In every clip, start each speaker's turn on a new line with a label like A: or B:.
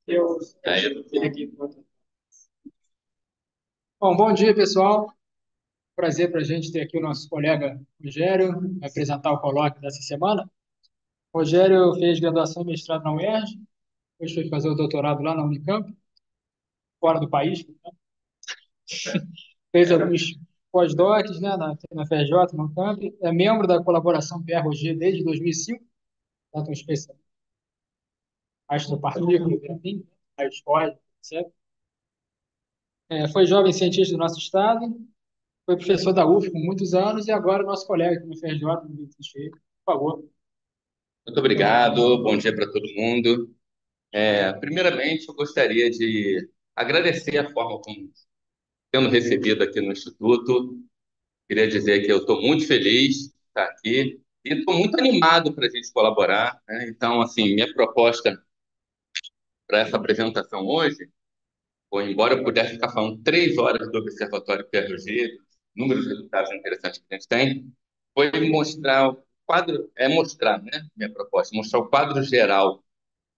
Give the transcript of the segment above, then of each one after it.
A: Eu
B: Aí,
A: fiz aqui. Bom, bom dia, pessoal. Prazer para a gente ter aqui o nosso colega Rogério, vai apresentar o colóquio dessa semana. O Rogério fez graduação e mestrado na UERJ, depois foi fazer o doutorado lá na Unicamp, fora do país, né? Fez alguns pós-docs, né, na FRJ, na Unicamp, é membro da colaboração PR-Roger desde 2005, tanto um especialista em astropartículas, enfim, raios cósmicos, etc. Foi jovem cientista do nosso estado, foi professor da UF por muitos anos e agora nosso colega aqui no FRJ, no Vitor Teixeira. Por favor.
B: muito obrigado, bom dia para todo mundo. Primeiramente, eu gostaria de agradecer a forma como tendo recebido aqui no Instituto. Queria dizer que eu estou muito feliz de estar aqui e estou muito animado para a gente colaborar, né? Então, assim, minha proposta para essa apresentação hoje, foi, embora eu pudesse ficar falando 3 horas do Observatório PRG, números de resultados interessantes que a gente tem, foi mostrar o quadro, mostrar, né? Minha proposta, mostrar o quadro geral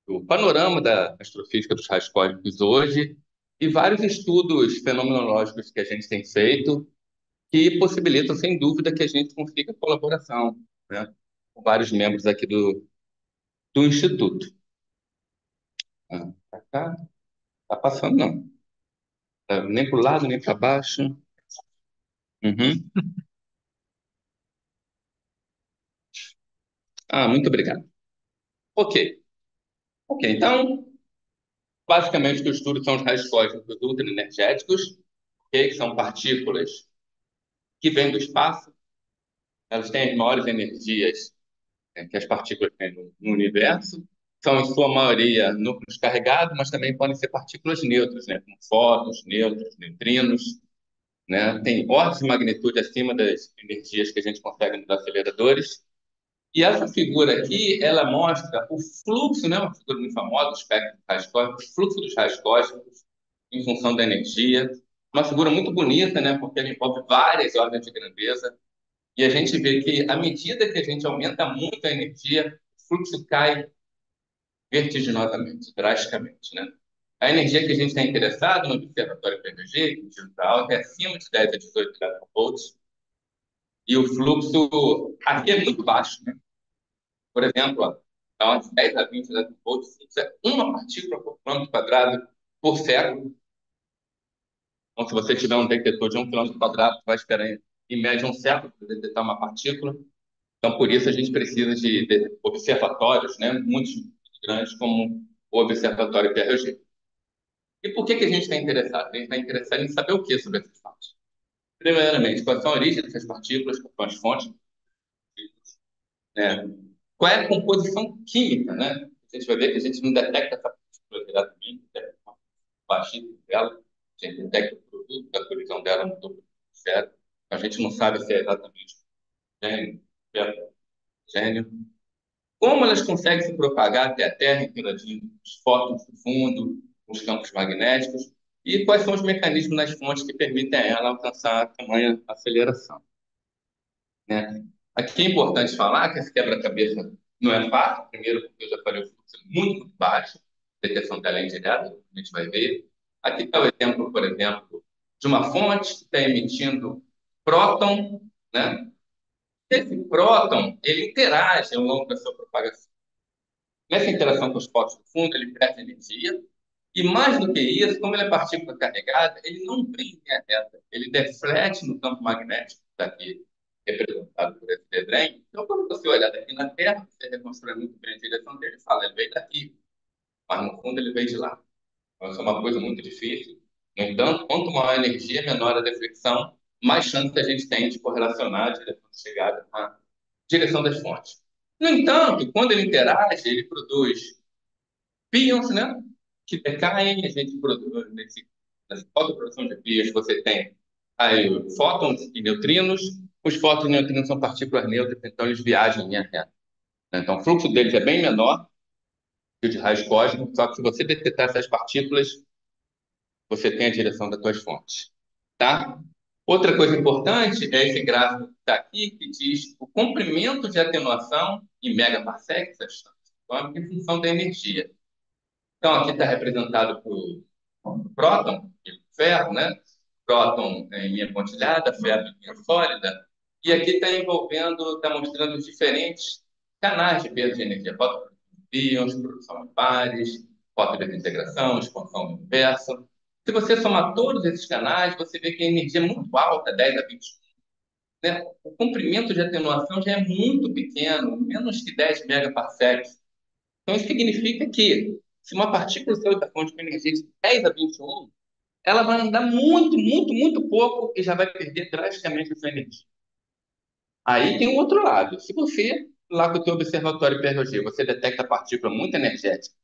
B: o panorama da astrofísica dos raios cósmicos hoje e vários estudos fenomenológicos que a gente tem feito que possibilitam, sem dúvida, que a gente consiga colaboração, né, com vários membros aqui do Instituto. Tá cá? Tá passando, não. Tá nem para o lado, nem para baixo. Uhum. Muito obrigado. Ok. Ok, então, basicamente, o que eu estudo são os raios cósmicos ultraenergéticos, ok? Que são partículas que vêm do espaço. Elas têm as maiores energias que as partículas têm no universo. São, em sua maioria, núcleos carregados, mas também podem ser partículas neutras, né? Como fótons, nêutrons, neutrinos. Né? Tem ordens de magnitude acima das energias que a gente consegue nos aceleradores. E essa figura aqui, ela mostra o fluxo, né? Uma figura muito famosa, o espectro dos raios cósmicos, o fluxo dos raios cósmicos em função da energia. Uma figura muito bonita, né? Porque ela envolve várias ordens de grandeza. E a gente vê que, à medida que a gente aumenta muito a energia, o fluxo cai vertiginosamente, drasticamente, né? A energia que a gente está interessado no observatório PMG, que está alta, é acima de 10 a 18 elétron-volts, e o fluxo aqui é muito baixo, né? Por exemplo, ó, então, de 10 a 20 elétron-volts, o fluxo é uma partícula por quilômetro quadrado por século. Então, se você tiver um detector de 1 quilômetro quadrado, vai esperar, em média, um século para detectar uma partícula. Então, por isso, a gente precisa de observatórios, né, muito grandes, como o Observatório PRG. E por que a gente está interessado? A gente está interessado em saber o que sobre essas partículas. Primeiramente, quais são a origem dessas partículas, quais são as fontes, né? Qual é a composição química, né? A gente vai ver que a gente não detecta essa partícula diretamente, detecta uma baixíssima dela, a gente detecta o produto da colisão dela no topo do atmosfera. A gente não sabe se é exatamente gênio, gênio. Como elas conseguem se propagar até a Terra, interagindo com os fótons do fundo, com os campos magnéticos, e quais são os mecanismos nas fontes que permitem a ela alcançar tamanha aceleração, né? Aqui é importante falar que esse quebra-cabeça não é fácil, primeiro porque eu já falei, o fluxo é muito baixo, a detecção dela é indireta, a gente vai ver. Aqui está o exemplo, por exemplo, de uma fonte que está emitindo próton, né? Esse próton, ele interage ao longo da sua propagação. Nessa interação com os fótons do fundo, ele perde energia. E mais do que isso, como ele é partícula carregada, ele não vem em linha reta. Ele deflete no campo magnético, que está aqui representado por esse desenho. Então, quando você olhar daqui na Terra, você reconstrói muito bem a direção dele e fala, ele veio daqui, mas no fundo ele veio de lá. Então, isso é uma coisa muito difícil. No entanto, quanto maior a energia, menor a deflexão, mais chance a gente tem de correlacionar a direção de chegada com a direção das fontes. No entanto, quando ele interage, ele produz píons, né? Que decaem, a gente produz, nessa fotoprodução de píons, você tem aí fótons e neutrinos. Os fótons e neutrinos são partículas neutras, então eles viajam em linha reta, né? Então, o fluxo deles é bem menor que o de raios cósmicos, só que se você detectar essas partículas, você tem a direção das suas fontes, tá? Outra coisa importante é esse gráfico que está aqui, que diz o comprimento de atenuação em megaparsecs, em função da energia. Então, aqui está representado por próton e ferro, né? Próton em linha pontilhada, ferro em linha sólida. E aqui está envolvendo, está mostrando os diferentes canais de perda de energia. Foto de íons, produção de pares, fotodesintegração, expansão inversa. Se você somar todos esses canais, você vê que a energia é muito alta, 10 a 20, né? O comprimento de atenuação já é muito pequeno, menos que 10 megaparsecs. Então, isso significa que, se uma partícula saiu da fonte com energia de 10 a 21, ela vai andar muito, muito, muito pouco e já vai perder drasticamente a sua energia. Aí tem o outro lado. Se você, lá com o teu observatório PROG, você detecta partícula muito energética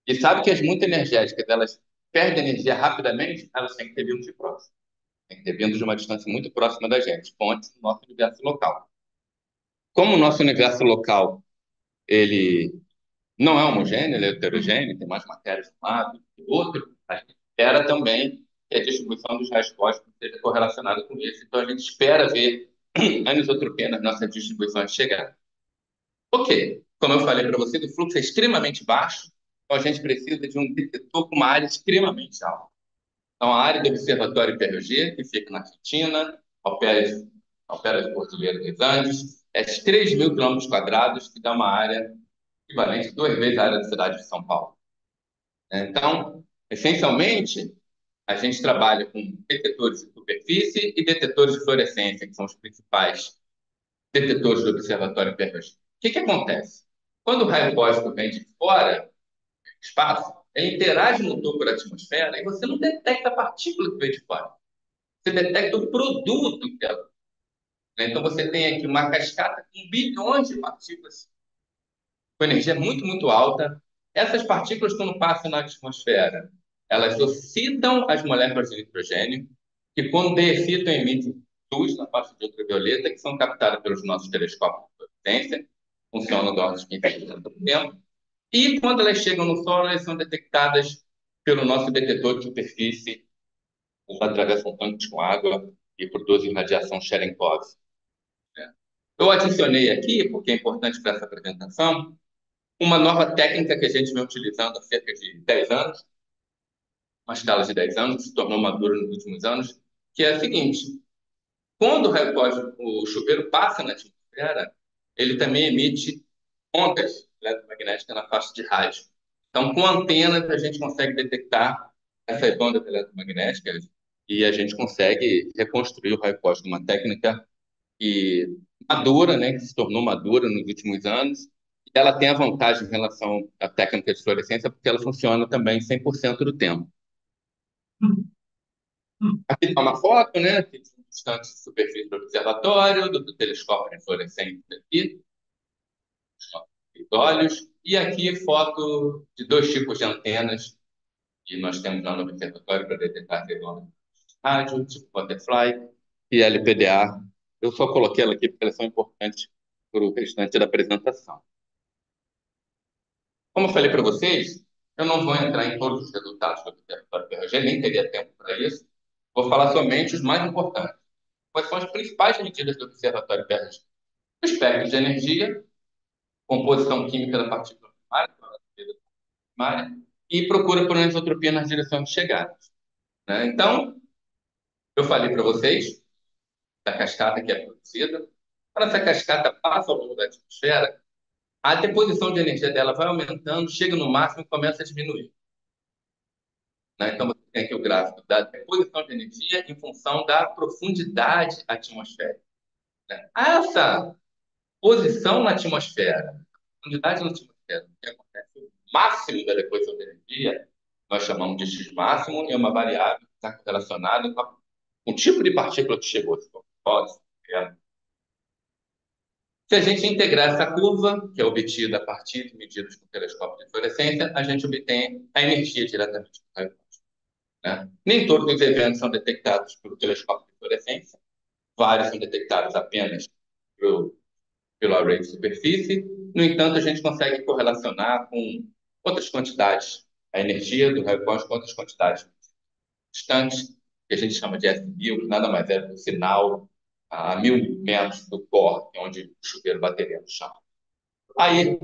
B: e sabe que as muito energéticas, elas perdem energia rapidamente, elas têm que ter vindo de próximo. Tem que ter vindo de uma distância muito próxima da gente, fontes do nosso universo local. Como o nosso universo local, ele não é homogêneo, ele é heterogêneo, tem mais matéria de um lado que do outro, a gente espera também que a distribuição dos raios cósmicos seja correlacionada com isso. Então, a gente espera ver anisotropia nas nossas distribuições chegar. Ok, como eu falei para você, o fluxo é extremamente baixo, então a gente precisa de um detetor com uma área extremamente alta. Então, a área do Observatório PRG, que fica na Argentina, opera de Cordilheira dos Andes, é de 3 mil quilômetros quadrados, que dá uma área equivalente a 2 vezes a área da cidade de São Paulo. Então, essencialmente, a gente trabalha com detetores de superfície e detetores de fluorescência, que são os principais detetores do Observatório PRG. O que acontece? Quando o raio cósmico vem de fora do espaço, ele interage no topo da atmosfera e você não detecta a partícula que veio de fora. Você detecta o produto dela. Então, você tem aqui uma cascata com bilhões de partículas com energia muito, muito alta. Essas partículas, quando passam na atmosfera, elas oxidam as moléculas de nitrogênio, que quando excitam, emitem luz na faixa de ultravioleta, que são captadas pelos nossos telescópios de fluorescência, funcionam da ordem de 15% do tempo. E quando elas chegam no solo, elas são detectadas pelo nosso detetor de superfície, eles atravessam tanques com água e produzem radiação Cherenkov. Eu adicionei aqui, porque é importante para essa apresentação, uma nova técnica que a gente vem utilizando há cerca de 10 anos, uma escala de 10 anos, que se tornou madura nos últimos anos, que é a seguinte: quando o raio cósmico, o chuveiro passa na atmosfera, ele também emite ondas eletromagnéticas na faixa de rádio. Então, com antenas, a gente consegue detectar essas ondas eletromagnéticas e a gente consegue reconstruir o raio cósmico, uma técnica que madura, né, que se tornou madura nos últimos anos. E ela tem a vantagem em relação à técnica de fluorescência, porque ela funciona também 100% do tempo. Aqui está uma foto, né, aqui de um distante de superfície do observatório, do telescópio de fluorescência aqui, de olhos, e aqui foto de dois tipos de antenas que nós temos lá no observatório para detectar as ondas de rádio, tipo butterfly e LPDA. Eu só coloquei ela aqui porque elas são importantes para o restante da apresentação. Como eu falei para vocês, eu não vou entrar em todos os resultados do observatório PRG, nem teria tempo para isso. Vou falar somente os mais importantes. Quais são as principais medidas do observatório PRG? O espectro de energia, composição química da partícula primária, e procura por anisotropia nas direções de chegada. Né? Então, eu falei para vocês da cascata que é produzida. Quando essa cascata passa ao longo da atmosfera, a deposição de energia dela vai aumentando, chega no máximo e começa a diminuir. Né? Então, você tem aqui o gráfico da deposição de energia em função da profundidade atmosférica. Né? Essa posição na atmosfera, profundidade na atmosfera, o que acontece? O máximo da deposição de energia, nós chamamos de X máximo, e é uma variável que está relacionada com o tipo de partícula que chegou. Se for fósforo, se a gente integrar essa curva, que é obtida a partir de medidas com telescópio de fluorescência, a gente obtém a energia diretamente do raio cósmico. Né? Nem todos os eventos são detectados pelo telescópio de fluorescência, vários são detectados apenas pelo array de superfície. No entanto, a gente consegue correlacionar com outras quantidades, a energia do raio cósmico com outras quantidades distantes, que a gente chama de S1000, que nada mais é do que o sinal a 1.000 metros do core, que é onde o chuveiro bateria no chão. Aí,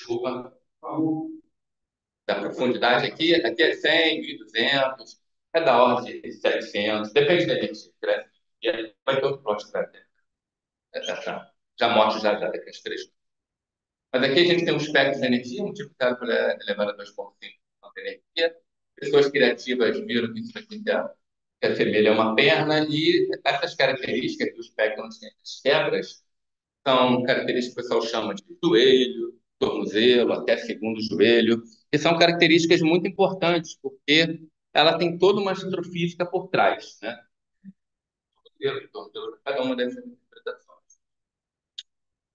B: Desculpa. Da profundidade aqui é 100, 1.200, é da ordem de 700, depende da energia. Cresce, e aí vai ter outro plot para ter. Já mostro já daqui as três. Mas aqui a gente tem um espectro de energia, multiplicado por elevado a 2,5 de energia. Pessoas criativas viram que isso aqui que assemelha a uma perna, e essas características do espectro onde tem as quebras são características que o pessoal chama de joelho, tornozelo, até segundo joelho, e são características muito importantes, porque ela tem toda uma estrutura física por trás, né? Tornozelo, cada uma dessas interpretações.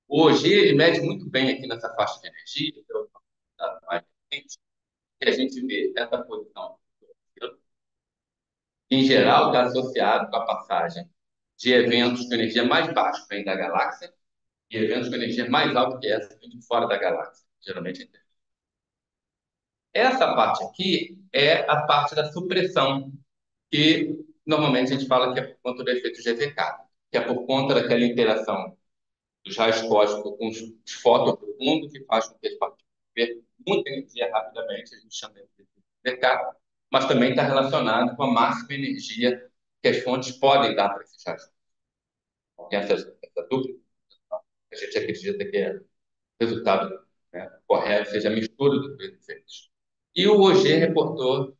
B: O OG, ele mede muito bem aqui nessa faixa de energia, que é o dado mais recente, que a gente vê essa posição. Em geral, está associado com a passagem de eventos com energia mais baixa, vem da galáxia, e eventos com energia mais alta que essa, vem de fora da galáxia, geralmente. Essa parte aqui é a parte da supressão, que normalmente a gente fala que é por conta do efeito GZK, que é por conta daquela interação dos raios cósmicos com os fótons do mundo, que faz com que as partículas percam muita energia rapidamente, a gente chama de efeito GZK, mas também está relacionado com a máxima energia que as fontes podem dar para esses raios. Tem essa dúvida, a gente acredita que é resultado, né, correto, seja a mistura dos dois efeitos. E o OG reportou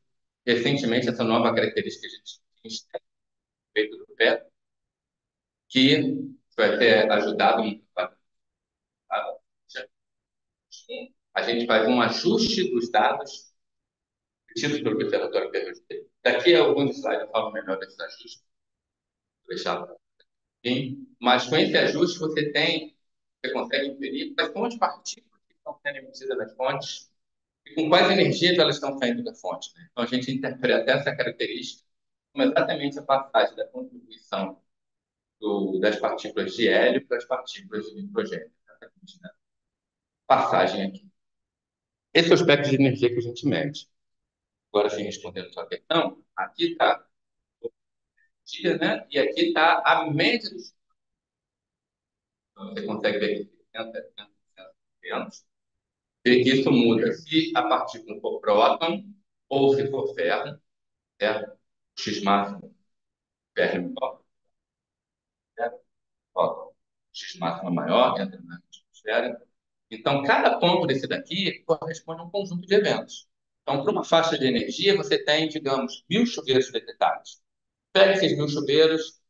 B: recentemente essa nova característica que a gente tem feito do pé, que vai ter ajudado a gente faz um ajuste dos dados obtidos pelo Observatório PROD. Daqui a alguns slides eu falo melhor desses ajustes, vou deixar assim. Mas com esse ajuste você consegue inferir quais são as partículas que estão sendo emitidas nas fontes e com quais energias elas estão saindo da fonte, né? Então a gente interpreta essa característica como exatamente a passagem da contribuição das partículas de hélio para as partículas de nitrogênio. Né? Passagem aqui. Esse é o espectro de energia que a gente mede. Agora, sim, respondendo a sua questão, aqui está o dia, né? E aqui está a média dos. Então, você consegue ver aqui 70, 300, e que isso muda se a partícula for próton ou se for ferro, certo? O X máximo, ferro próton. O X máximo é maior, entra na atmosfera. Então, cada ponto desse daqui corresponde a um conjunto de eventos. Então, para uma faixa de energia, você tem, digamos, 1.000 chuveiros detectados. Pega esses 1.000 chuveiros,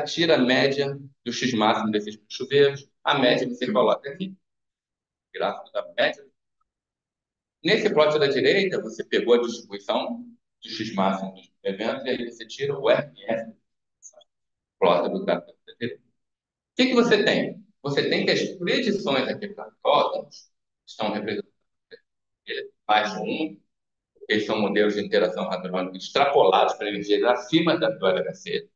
B: tira a média do X máximo desses chuveiros, a média você coloca aqui, gráfico da média. Nesse plot da direita, você pegou a distribuição do X máximo dos eventos e aí você tira o RMS, plot do gráfico da direita. O que você tem? Você tem que as predições aqui para prótons estão representadas mais de um, porque são modelos de interação hadrônica extrapolados para energias acima do LHC,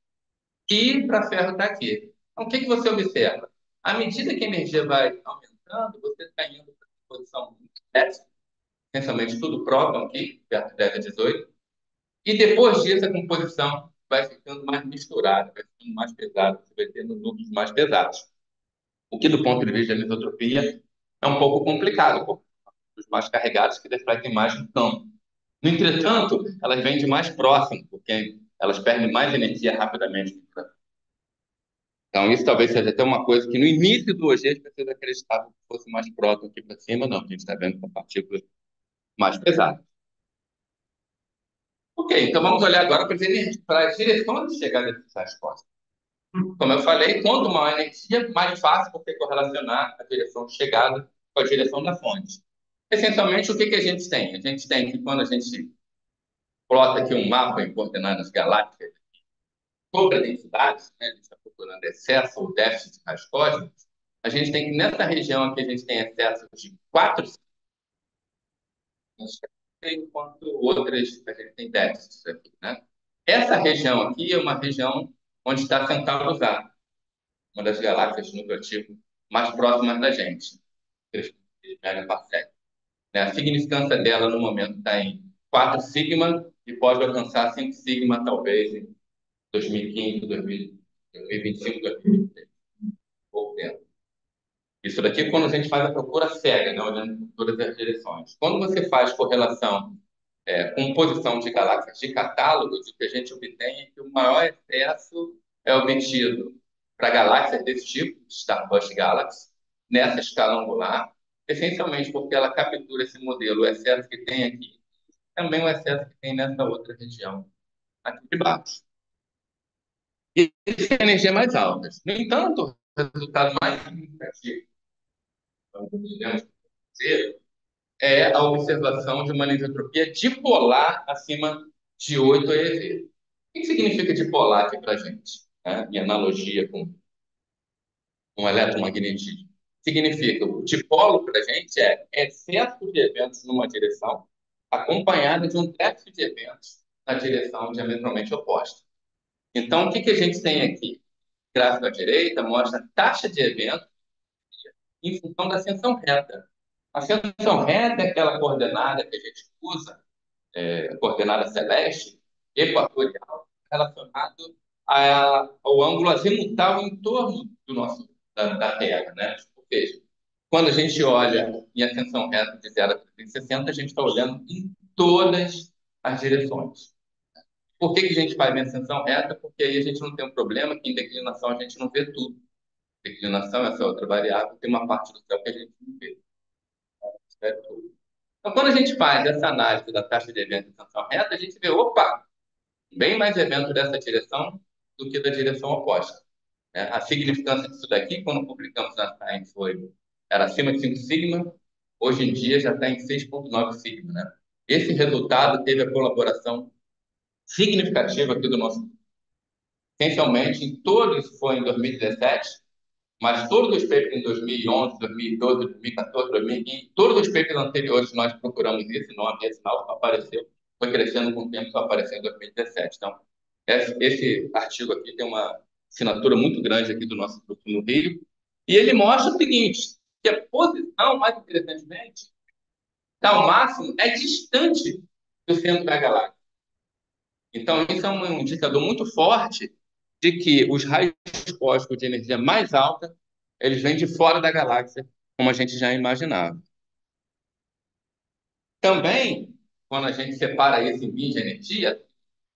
B: e para ferro está aqui. Então, o que você observa? À medida que a energia vai aumentando, você está indo para a posição 7, essencialmente tudo próton aqui, perto de 10 a 18, e depois disso a composição vai ficando mais misturada, vai ficando mais pesada, você vai tendo núcleos mais pesados. O que, do ponto de vista da mesotropia, é um pouco complicado, porque os mais carregados que defletem mais no campo. No entretanto, elas vêm de mais próximo, porque elas perdem mais energia rapidamente. Então, isso talvez seja até uma coisa que no início do OG as pessoas acreditavam que fosse mais próximo aqui para cima, não, a gente está vendo com partículas mais pesadas. Ok, então vamos olhar agora para as direções de chegada dessas respostas. Como eu falei, quanto maior a energia, mais fácil você correlacionar a direção de chegada com a direção da fonte. Essencialmente, o que a gente tem? A gente tem que, quando a gente plota aqui um mapa em coordenadas galácticas sobre a densidade, né, a gente está procurando excesso ou déficit de raios cósmicos, a gente tem que, nessa região aqui, a gente tem excesso de 4, enquanto outras a gente tem déficits aqui, né? Essa região aqui é uma região onde está Centaurus A, uma das galáxias do núcleo ativo mais próximas da gente, 3 megaparsec. A significância dela no momento está em 4 sigma e pode alcançar 5 sigma talvez em 2015, 2025, 2026, pouco tempo. Isso daqui é quando a gente faz a procura cega, né, olhando por todas as direções. Quando você faz correlação com posição de galáxias de catálogos, o que a gente obtém é que o maior excesso é obtido para galáxias desse tipo, Starburst Galaxy, nessa escala angular, essencialmente porque ela captura esse modelo, o excesso que tem aqui, também o excesso que tem nessa outra região, aqui de baixo. E eles têm energia mais altas. No entanto, o resultado mais significativo que podemos ter é a observação de uma anisotropia dipolar acima de 8 eV. O que significa dipolar aqui para a gente? Né? Em analogia com um eletromagnetismo. Significa, o dipolo para a gente é excesso de eventos numa direção, acompanhado de um déficit de eventos na direção diametralmente oposta. Então, o que a gente tem aqui? O gráfico à direita mostra a taxa de eventos em função da ascensão reta. A ascensão reta é aquela coordenada que a gente usa, coordenada celeste, equatorial, relacionado ao ângulo azimutal em torno da Terra, né? Ou seja, quando a gente olha em ascensão reta de 0 a 360, a gente está olhando em todas as direções. Por que a gente faz em ascensão reta? Porque aí a gente não tem um problema que em declinação a gente não vê tudo. Declinação, essa outra variável, tem uma parte do céu que a gente não vê. É tudo. Então, quando a gente faz essa análise da taxa de evento em ascensão reta, a gente vê, opa, bem mais evento dessa direção do que da direção oposta. Né? A significância disso daqui, quando publicamos na Science, era acima de 5 sigma, hoje em dia já está em 6,9 sigma. Né? Esse resultado teve a colaboração significativa aqui do nosso, essencialmente em todos, isso foi em 2017, mas todos os papers em 2011, 2012, 2014, 2015, todos os papers anteriores que nós procuramos esse nome, esse sinal só apareceu, foi crescendo com o tempo, só apareceu em 2017. Então, esse artigo aqui tem uma assinatura muito grande aqui do nosso grupo no Rio, e ele mostra o seguinte, que a posição, mais interessantemente, ao máximo, é distante do centro da galáxia. Então, isso é um indicador muito forte de que os raios cósmicos de energia mais alta, eles vêm de fora da galáxia, como a gente já imaginava. Também, quando a gente separa isso em bins de energia,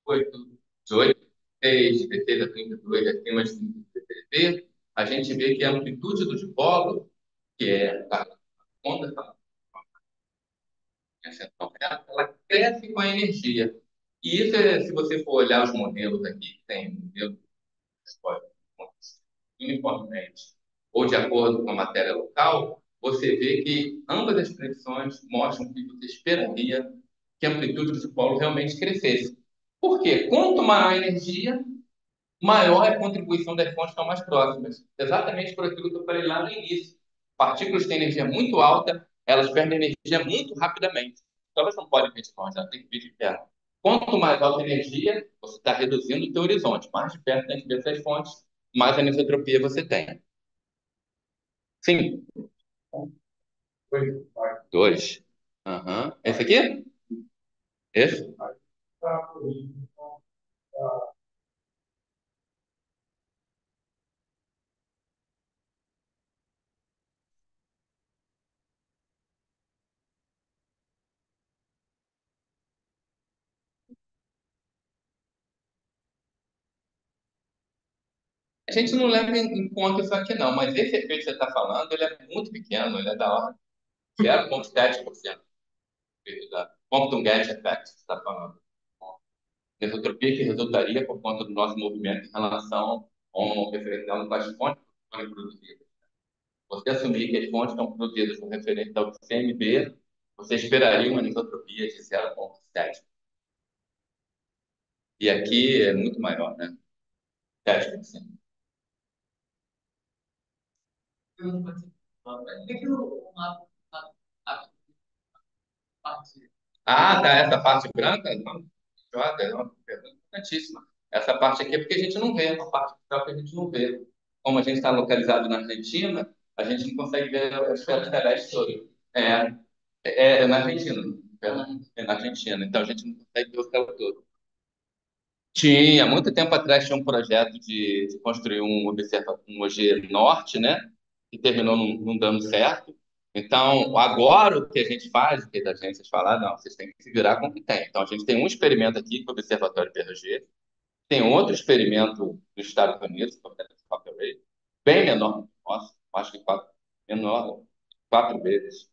B: 8, de 8, 6, de 16 a 32, acima de 33, a gente vê que a amplitude do dipolo, que é a onda da central reta, ela cresce com a energia. E isso, se você for olhar os modelos aqui, tem modelo pode uniformemente ou de acordo com a matéria local, você vê que ambas as predições mostram que você esperaria que a amplitude do dipolo realmente crescesse. Por quê? Quanto maior a energia, maior é a contribuição das fontes que estão mais próximas. Exatamente por aquilo que eu falei lá no início. Partículas têm energia muito alta, elas perdem energia muito rapidamente. Então, elas não podem vir de longe, elas têm que vir de perto. Quanto mais alta a energia, você está reduzindo o teu horizonte. Mais de perto tem que ver essas fontes, mais anisotropia você tem. Sim. Dois. Aham. Esse aqui? Esse? A gente não leva em conta isso aqui, não, mas esse efeito que você está falando, ele é muito pequeno, ele é da ordem de 0,7% da quantum gauge effect, que você está falando. Mesotropia que resultaria por conta do nosso movimento em relação a um referencial das fontes que foram produzidas. Você assumir que as fontes estão produzidas com referência ao CMB, você esperaria uma anisotropia de 0,7. E aqui é muito maior, né? 7%. Ah, tá. Essa parte branca? Não. Joga, é uma pergunta importantíssima. Essa parte aqui é porque a gente não vê, é uma parte que a gente não vê. Como a gente está localizado na Argentina, a gente não consegue ver a esfera celeste toda. É, é na Argentina. É na Argentina. Então a gente não consegue ver o céu todo. Tinha, muito tempo atrás, tinha um projeto de construir um OG norte, né? que terminou não dando certo. Então, agora o que a gente faz, o que as agências falar, não, vocês têm que se virar com o que tem. Então, a gente tem um experimento aqui, que é o Observatório PRG, tem outro experimento nos Estados Unidos, que é o Telescope Array, bem menor que o nosso, acho que menor, 4 vezes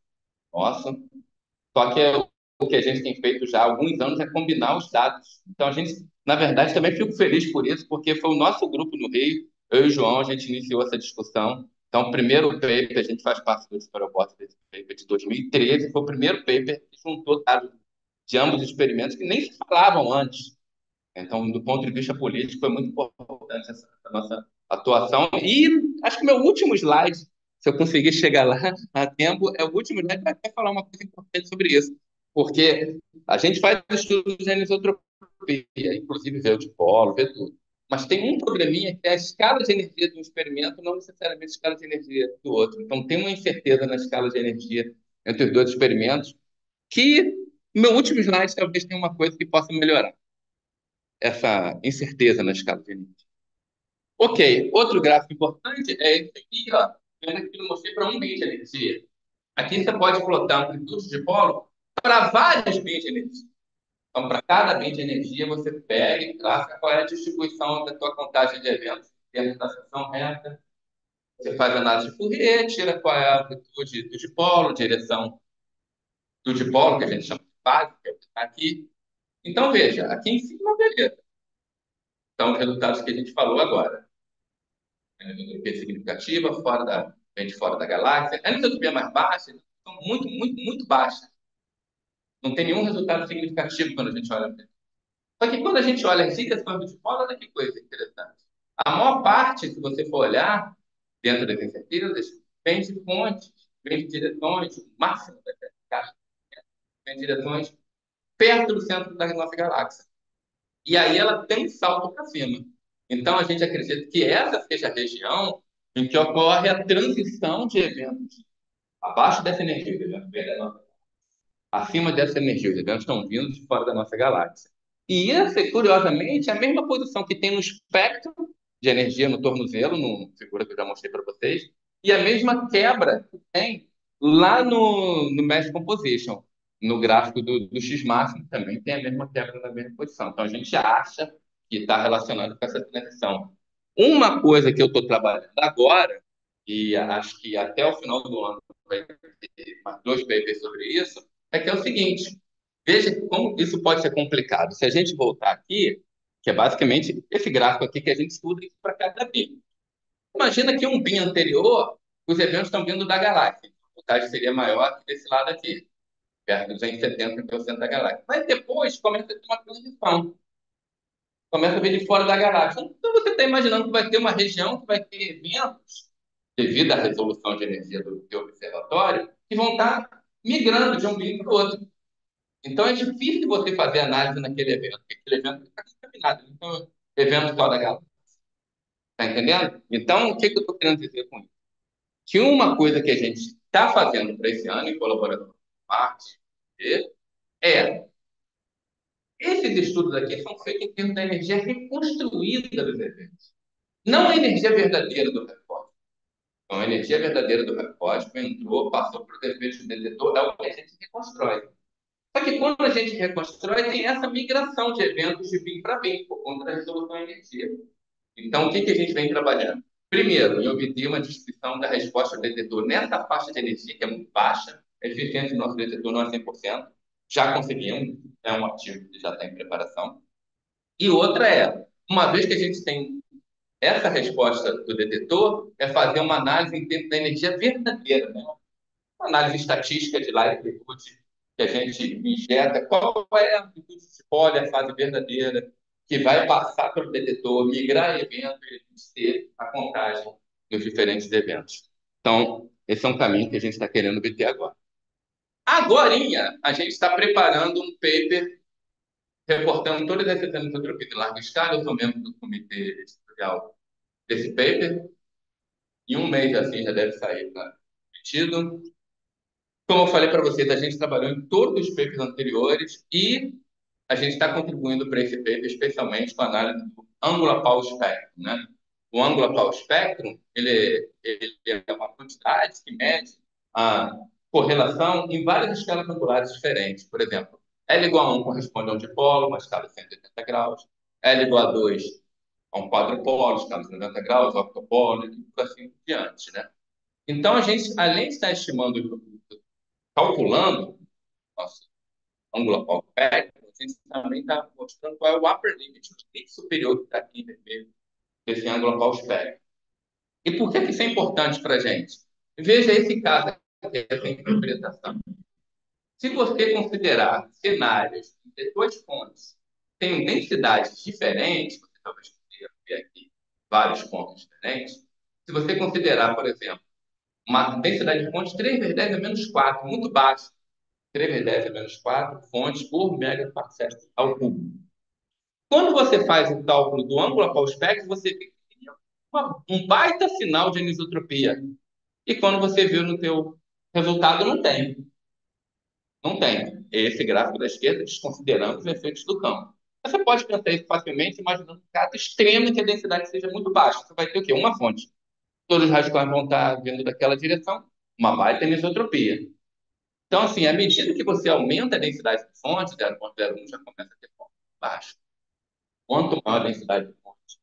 B: nosso. Só que o que a gente tem feito já há alguns anos é combinar os dados. Então, a gente, na verdade, também fico feliz por isso, porque foi o nosso grupo no Rio, eu e o João, a gente iniciou essa discussão. Então, o primeiro paper, a gente faz parte do Editorial desse paper de 2013, foi o primeiro paper que juntou dados de ambos os experimentos que nem se falavam antes. Então, do ponto de vista político, foi muito importante essa nossa atuação. E acho que meu último slide, se eu conseguir chegar lá a tempo, é o último slide para até falar uma coisa importante sobre isso. Porque a gente faz estudos de anisotropia, inclusive vê o dipolo, vê tudo. Mas tem um probleminha que é a escala de energia de um experimento, não necessariamente a escala de energia do outro. Então, tem uma incerteza na escala de energia entre os dois experimentos, que no meu último slide talvez tenha uma coisa que possa melhorar essa incerteza na escala de energia. Ok, outro gráfico importante é esse aqui, ó, vendo que eu mostrei para um bem de energia. Aqui você pode plotar amplitude de polo para vários bens de energia. Então, para cada bem de energia, você pega e traça qual é a distribuição da tua contagem de eventos dentro da seção reta. Você faz análise de Fourier, tira qual é a amplitude do dipolo, direção do dipolo, que a gente chama de fase, que é o que está aqui. Então, veja, aqui em cima, beleza. Então, os resultados que a gente falou agora. Entropia significativa, vem de fora da galáxia. A entropia mais baixa são muito, muito, muito baixas. Não tem nenhum resultado significativo quando a gente olha. Só que quando a gente olha as indicações do dipolo, olha que coisa interessante. A maior parte, se você for olhar, dentro das incertezas, vem de fontes, vem de direções, o máximo da caixa, vem de direções perto do centro da nossa galáxia. E aí ela tem salto para cima. Então a gente acredita que essa seja a região em que ocorre a transição de eventos. Abaixo dessa energia, os eventos vêm da nossa. Acima dessa energia, os eventos estão vindo de fora da nossa galáxia. E essa, curiosamente, é a mesma posição que tem no espectro de energia no tornozelo, no figura que eu já mostrei para vocês, e a mesma quebra que tem lá no Mesh Composition, no gráfico do X máximo, também tem a mesma quebra na mesma posição. Então a gente acha que está relacionado com essa transição. Uma coisa que eu estou trabalhando agora, e acho que até o final do ano vai ter mais 2 papers sobre isso, é que é o seguinte: veja como isso pode ser complicado. Se a gente voltar aqui, que é basicamente esse gráfico aqui que a gente estuda para cada BIM. Imagina que um BIM anterior, os eventos estão vindo da galáxia. A voltagem seria maior que desse lado aqui, perto dos 270 que é o centro da galáxia. Mas depois começa a ter uma transição. Começa a vir de fora da galáxia. Então você está imaginando que vai ter uma região que vai ter eventos, devido à resolução de energia do teu observatório, que vão estar migrando de um BIM para o outro. Então é difícil você fazer análise naquele evento, porque aquele evento está contaminado. Então, evento fora da galáxia. Está entendendo? Então, o que, que eu estou querendo dizer com isso? Que uma coisa que a gente está fazendo para esse ano, em colaboração com a Marte, é esses estudos aqui são feitos em termos da energia reconstruída dos eventos. Não a energia verdadeira do recorde. Então, a energia verdadeira do recorde entrou, passou para o efeito do detetor, é o que a gente reconstrói. Só que quando a gente reconstrói, tem essa migração de eventos de BIM para BIM, por conta da resolução de energia. Então, o que, que a gente vem trabalhando? Primeiro, em obter uma descrição da resposta do detetor nessa faixa de energia, que é muito baixa, a eficiência do nosso detetor não é 100%, já conseguimos, é um artigo que já está em preparação. E outra é, uma vez que a gente tem essa resposta do detetor, é fazer uma análise em termos da energia verdadeira, né? Uma análise estatística de likelihood, que a gente injeta qual é a amplitude de pole, a fase verdadeira, que vai passar pelo detetor, migrar evento e a gente ter a contagem dos diferentes eventos. Então, esse é um caminho que a gente está querendo obter agora. Agorinha, a gente está preparando um paper reportando todas essas anisotropias em larga escala. Eu sou membro do comitê editorial desse paper. Em um mês, assim, já deve sair metido. Como eu falei para vocês, a gente trabalhou em todos os papers anteriores e a gente está contribuindo para esse paper, especialmente com a análise do Angular Power Spectrum, né? o ângulo Paul Spectrum, ele é uma quantidade que mede a correlação em várias escalas angulares diferentes. Por exemplo, L igual a 1 corresponde a um dipolo, uma escala de 180 graus. L igual a 2 a um quadrupolo, escala de 90 graus, octopolo, e assim por diante, né? Então, a gente, além de estar estimando, calculando nosso ângulo Paul Spectrum, a gente também está mostrando qual é o upper limit, o limite superior que está aqui em vermelho, desse ângulo Paul Spectrum. E por que isso é importante para a gente? Veja esse caso aqui, essa interpretação. Se você considerar cenários de duas fontes que têm densidades diferentes, você talvez poderia ver aqui vários pontos diferentes. Se você considerar, por exemplo, uma densidade de fontes 3 vezes 10 a menos 4, muito baixa, 3 vezes 10 a menos 4 fontes por megaparsec ao cubo. Quando você faz o cálculo do ângulo Paul Spectrum, você vê que tem um baita sinal de anisotropia. E quando você viu no teu resultado, não tem. Não tem. Esse gráfico da esquerda, desconsiderando os efeitos do campo. Você pode pensar isso facilmente, imaginando um caso extremo em que a densidade seja muito baixa. Você vai ter o quê? Uma fonte. Todos os radicais vão estar vindo daquela direção, uma baita anisotropia. Então, assim, à medida que você aumenta a densidade de fonte, 0,01 já começa a ter fonte baixa. Quanto maior a densidade de fonte,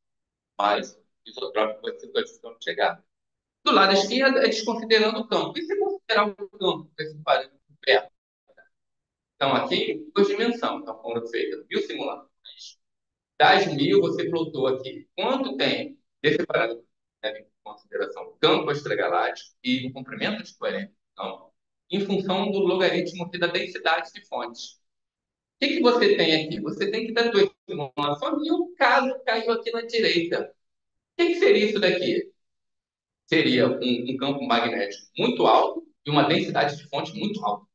B: mais isotrópico vai ser a questão de chegada. Do lado esquerdo é desconsiderando o campo. E se considerar o campo, esse parâmetro perto? Então, aqui, duas dimensões. Então, foram feitas 1.000 simulações. Das 1.000, você plotou aqui quanto tem desse parâmetro, leva em consideração o campo extragaláctico e o comprimento de coerência do campo, em função do logaritmo aqui da densidade de fontes. O que você tem aqui? Você tem que dar duas simulações e um caso caiu aqui na direita. O que seria isso daqui? Seria um campo magnético muito alto e uma densidade de fonte muito alta.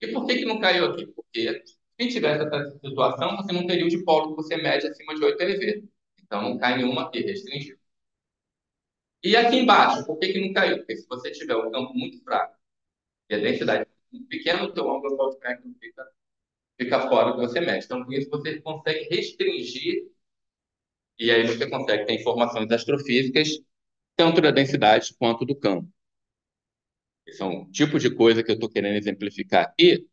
B: E por que não caiu aqui? Porque se tivesse essa situação, você não teria o dipolo que você mede acima de 8 eV. Então não cai nenhuma aqui, restringido. E aqui embaixo, por que não caiu? Porque se você tiver um campo muito fraco e a densidade muito pequena, o seu ângulo Paul Spectrum fica fora do que você mede. Então, com isso, você consegue restringir e aí você consegue ter informações astrofísicas tanto da densidade quanto do campo. Esse é um tipo de coisa que eu estou querendo exemplificar aqui,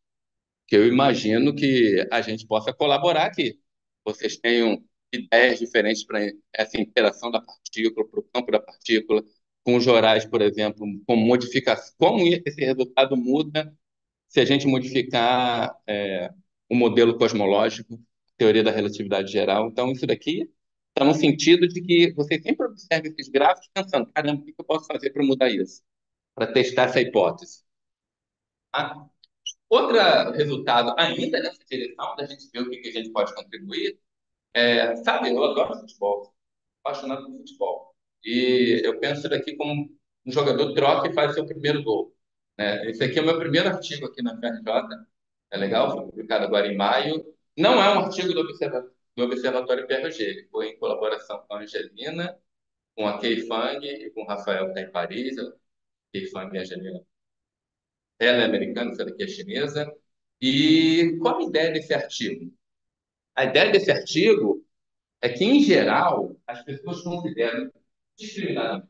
B: que eu imagino que a gente possa colaborar aqui. Vocês tenham ideias diferentes para essa interação da partícula, para o campo da partícula, com os Horais, por exemplo, com modificação, como esse resultado muda se a gente modificar o modelo cosmológico, teoria da relatividade geral. Então, isso daqui está no sentido de que você sempre observa esses gráficos pensando, caramba, o que eu posso fazer para mudar isso? Para testar essa hipótese. Tá? Outro resultado ainda nessa direção, da gente ver o que a gente pode contribuir, sabe, eu adoro futebol, apaixonado por futebol. E eu penso isso daqui como um jogador troca e faz seu primeiro gol. Né? Esse aqui é o meu primeiro artigo aqui na FRJ, é legal, foi publicado agora em maio. Não é um artigo do Observatório PRG, ele foi em colaboração com a Angelina, com a Kei Fang e com o Rafael, que está em Paris. A Kei Fang e a Angelina, ela é americana, essa daqui é chinesa. E qual a ideia desse artigo? A ideia desse artigo é que, em geral, as pessoas consideram discriminadamente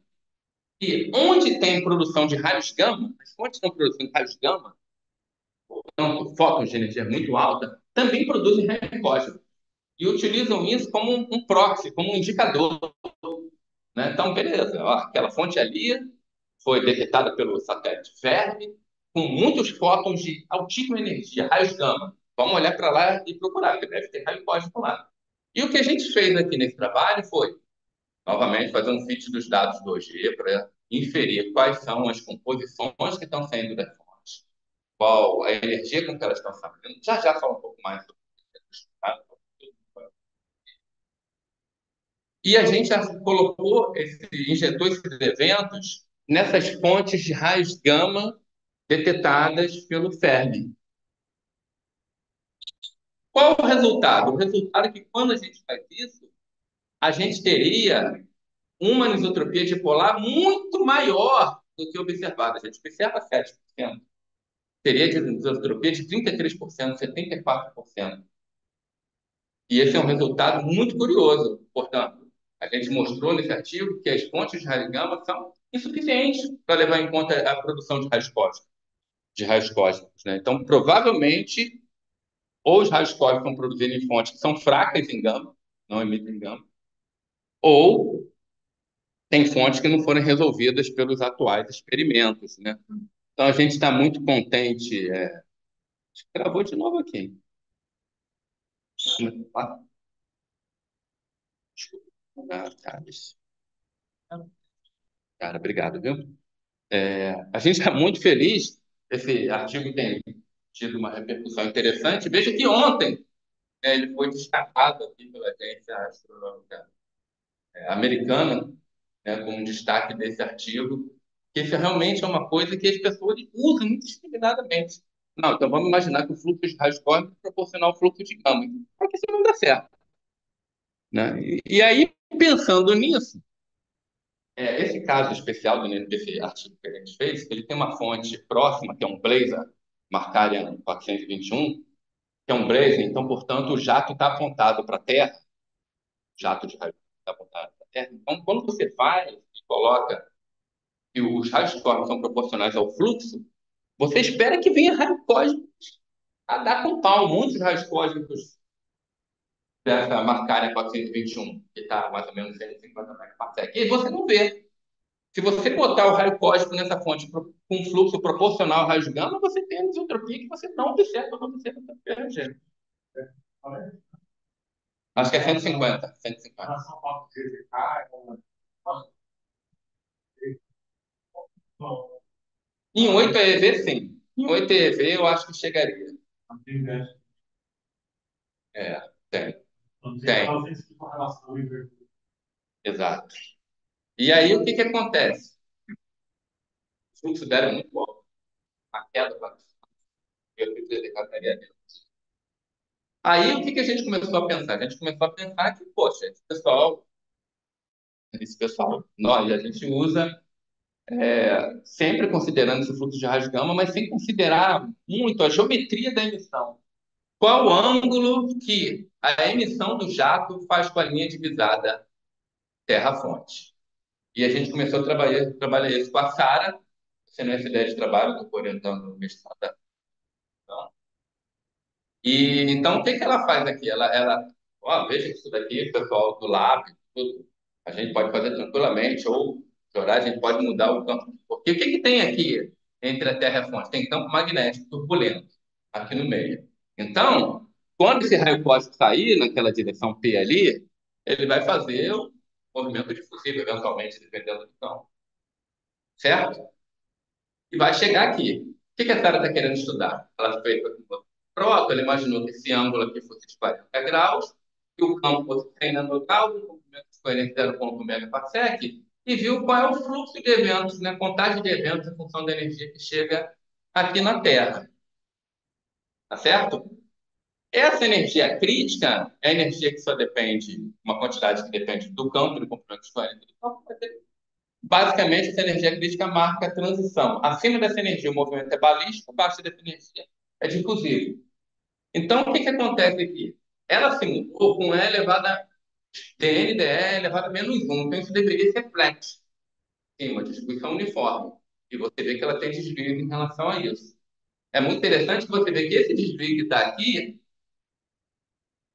B: que onde tem produção de raios gama, as fontes estão produzindo raios gama, portanto, fótons de energia muito alta, também produzem raio cósmico. E utilizam isso como um proxy, como um indicador. Né? Então, beleza, ó, aquela fonte ali foi detectada pelo satélite Fermi, com muitos fótons de altíssima energia, raios gama. Vamos olhar para lá e procurar, porque deve ter raio cósmico lá. E o que a gente fez aqui nesse trabalho foi, novamente, fazer um fit dos dados do OG para inferir quais são as composições que estão saindo das fontes, qual a energia com que elas estão saindo. Já falo um pouco mais sobre isso. Tá? E a gente injetou esses eventos nessas fontes de raios gama detectadas pelo Fermi. Qual o resultado? O resultado é que quando a gente faz isso, a gente teria uma anisotropia dipolar muito maior do que observada. A gente observa 7%. Teria de anisotropia de 33%, 74%. E esse é um resultado muito curioso. Portanto, A gente mostrou nesse artigo que as fontes de raios gama são insuficientes para levar em conta a produção de raios cósmicos, né? Então, provavelmente, ou os raios cósmicos estão produzindo em fontes que são fracas em gama, não emitem gama, ou tem fontes que não foram resolvidas pelos atuais experimentos, né? Então, a gente está muito contente. Gravou de novo aqui. Ah, desculpa. Cara, obrigado, viu? A gente está muito feliz. Esse artigo tem tido uma repercussão interessante. Veja que ontem, né, ele foi destacado aqui pela Agência Astronômica Americana, né, como um destaque desse artigo, que isso realmente é uma coisa que as pessoas usam indiscriminadamente. Não, então vamos imaginar que o fluxo de raios cósmicos é proporcional ao fluxo de gama. Só que isso não dá certo, né? E aí, pensando nisso, esse caso especial desse artigo que a gente fez, ele tem uma fonte próxima, que é um Blazer Markarian 421, que é um Blazer, então, portanto, o jato está apontado para a Terra, jato de raio está apontado para a Terra. Então, quando você faz e coloca que os raios cósmicos são proporcionais ao fluxo, você espera que venha raio cósmico a dar com pau, muitos raios cósmicos dessa Markarian 421, que está mais ou menos 150 megaparsec. E você não vê. Se você botar o raio cósmico nessa fonte com fluxo proporcional ao raio gama, você tem anisotropia que você não observa no PRG. Acho que é 150. 150. Em 8 EV, sim. Em 8 EV, eu acho que chegaria. É, tem. Tem. Exato. E aí, o que que acontece? O fluxo dela é muito alto. A queda vai. Eu fiz a dele. Aí, o que que a gente começou a pensar? A gente começou a pensar que, poxa, esse pessoal, nós, a gente usa sempre considerando esse fluxo de raios gama, mas sem considerar muito a geometria da emissão. Qual o ângulo que a emissão do jato faz com a linha divisada Terra-fonte? E a gente começou a trabalhar isso com a Sara, sendo essa ideia de trabalho, eu estou orientando o mestrado. E então, o que que ela faz aqui? Ó, veja isso daqui, pessoal do lab, tudo. A gente pode fazer tranquilamente, ou chorar, a gente pode mudar o campo. Porque o que que tem aqui entre a Terra e a fonte? Tem campo magnético turbulento aqui no meio. Então, quando esse raio cósmico sair naquela direção P ali, ele vai fazer o movimento difusível, eventualmente, dependendo do campo. Certo? E vai chegar aqui. O que que a Sara está querendo estudar? Ela fez pronto, ela imaginou que esse ângulo aqui fosse de 40 graus, que o campo fosse 100 nanograus, o comprimento de 0,1 megaparsec, e viu qual é o fluxo de eventos, né? Contagem de eventos em função da energia que chega aqui na Terra. Tá certo? Essa energia crítica é a energia que só depende, uma quantidade que depende do campo, do comprimento de 40 do campo. Basicamente, essa energia crítica marca a transição. Acima dessa energia, o movimento é balístico, abaixo dessa energia é difusível. Então, o que que acontece aqui? Ela se mudou com E elevada dN, dE elevada a menos 1. Então, isso deveria ser flat. Sim, uma distribuição uniforme. E você vê que ela tem desvio em relação a isso. É muito interessante que você vê que esse desvio que está aqui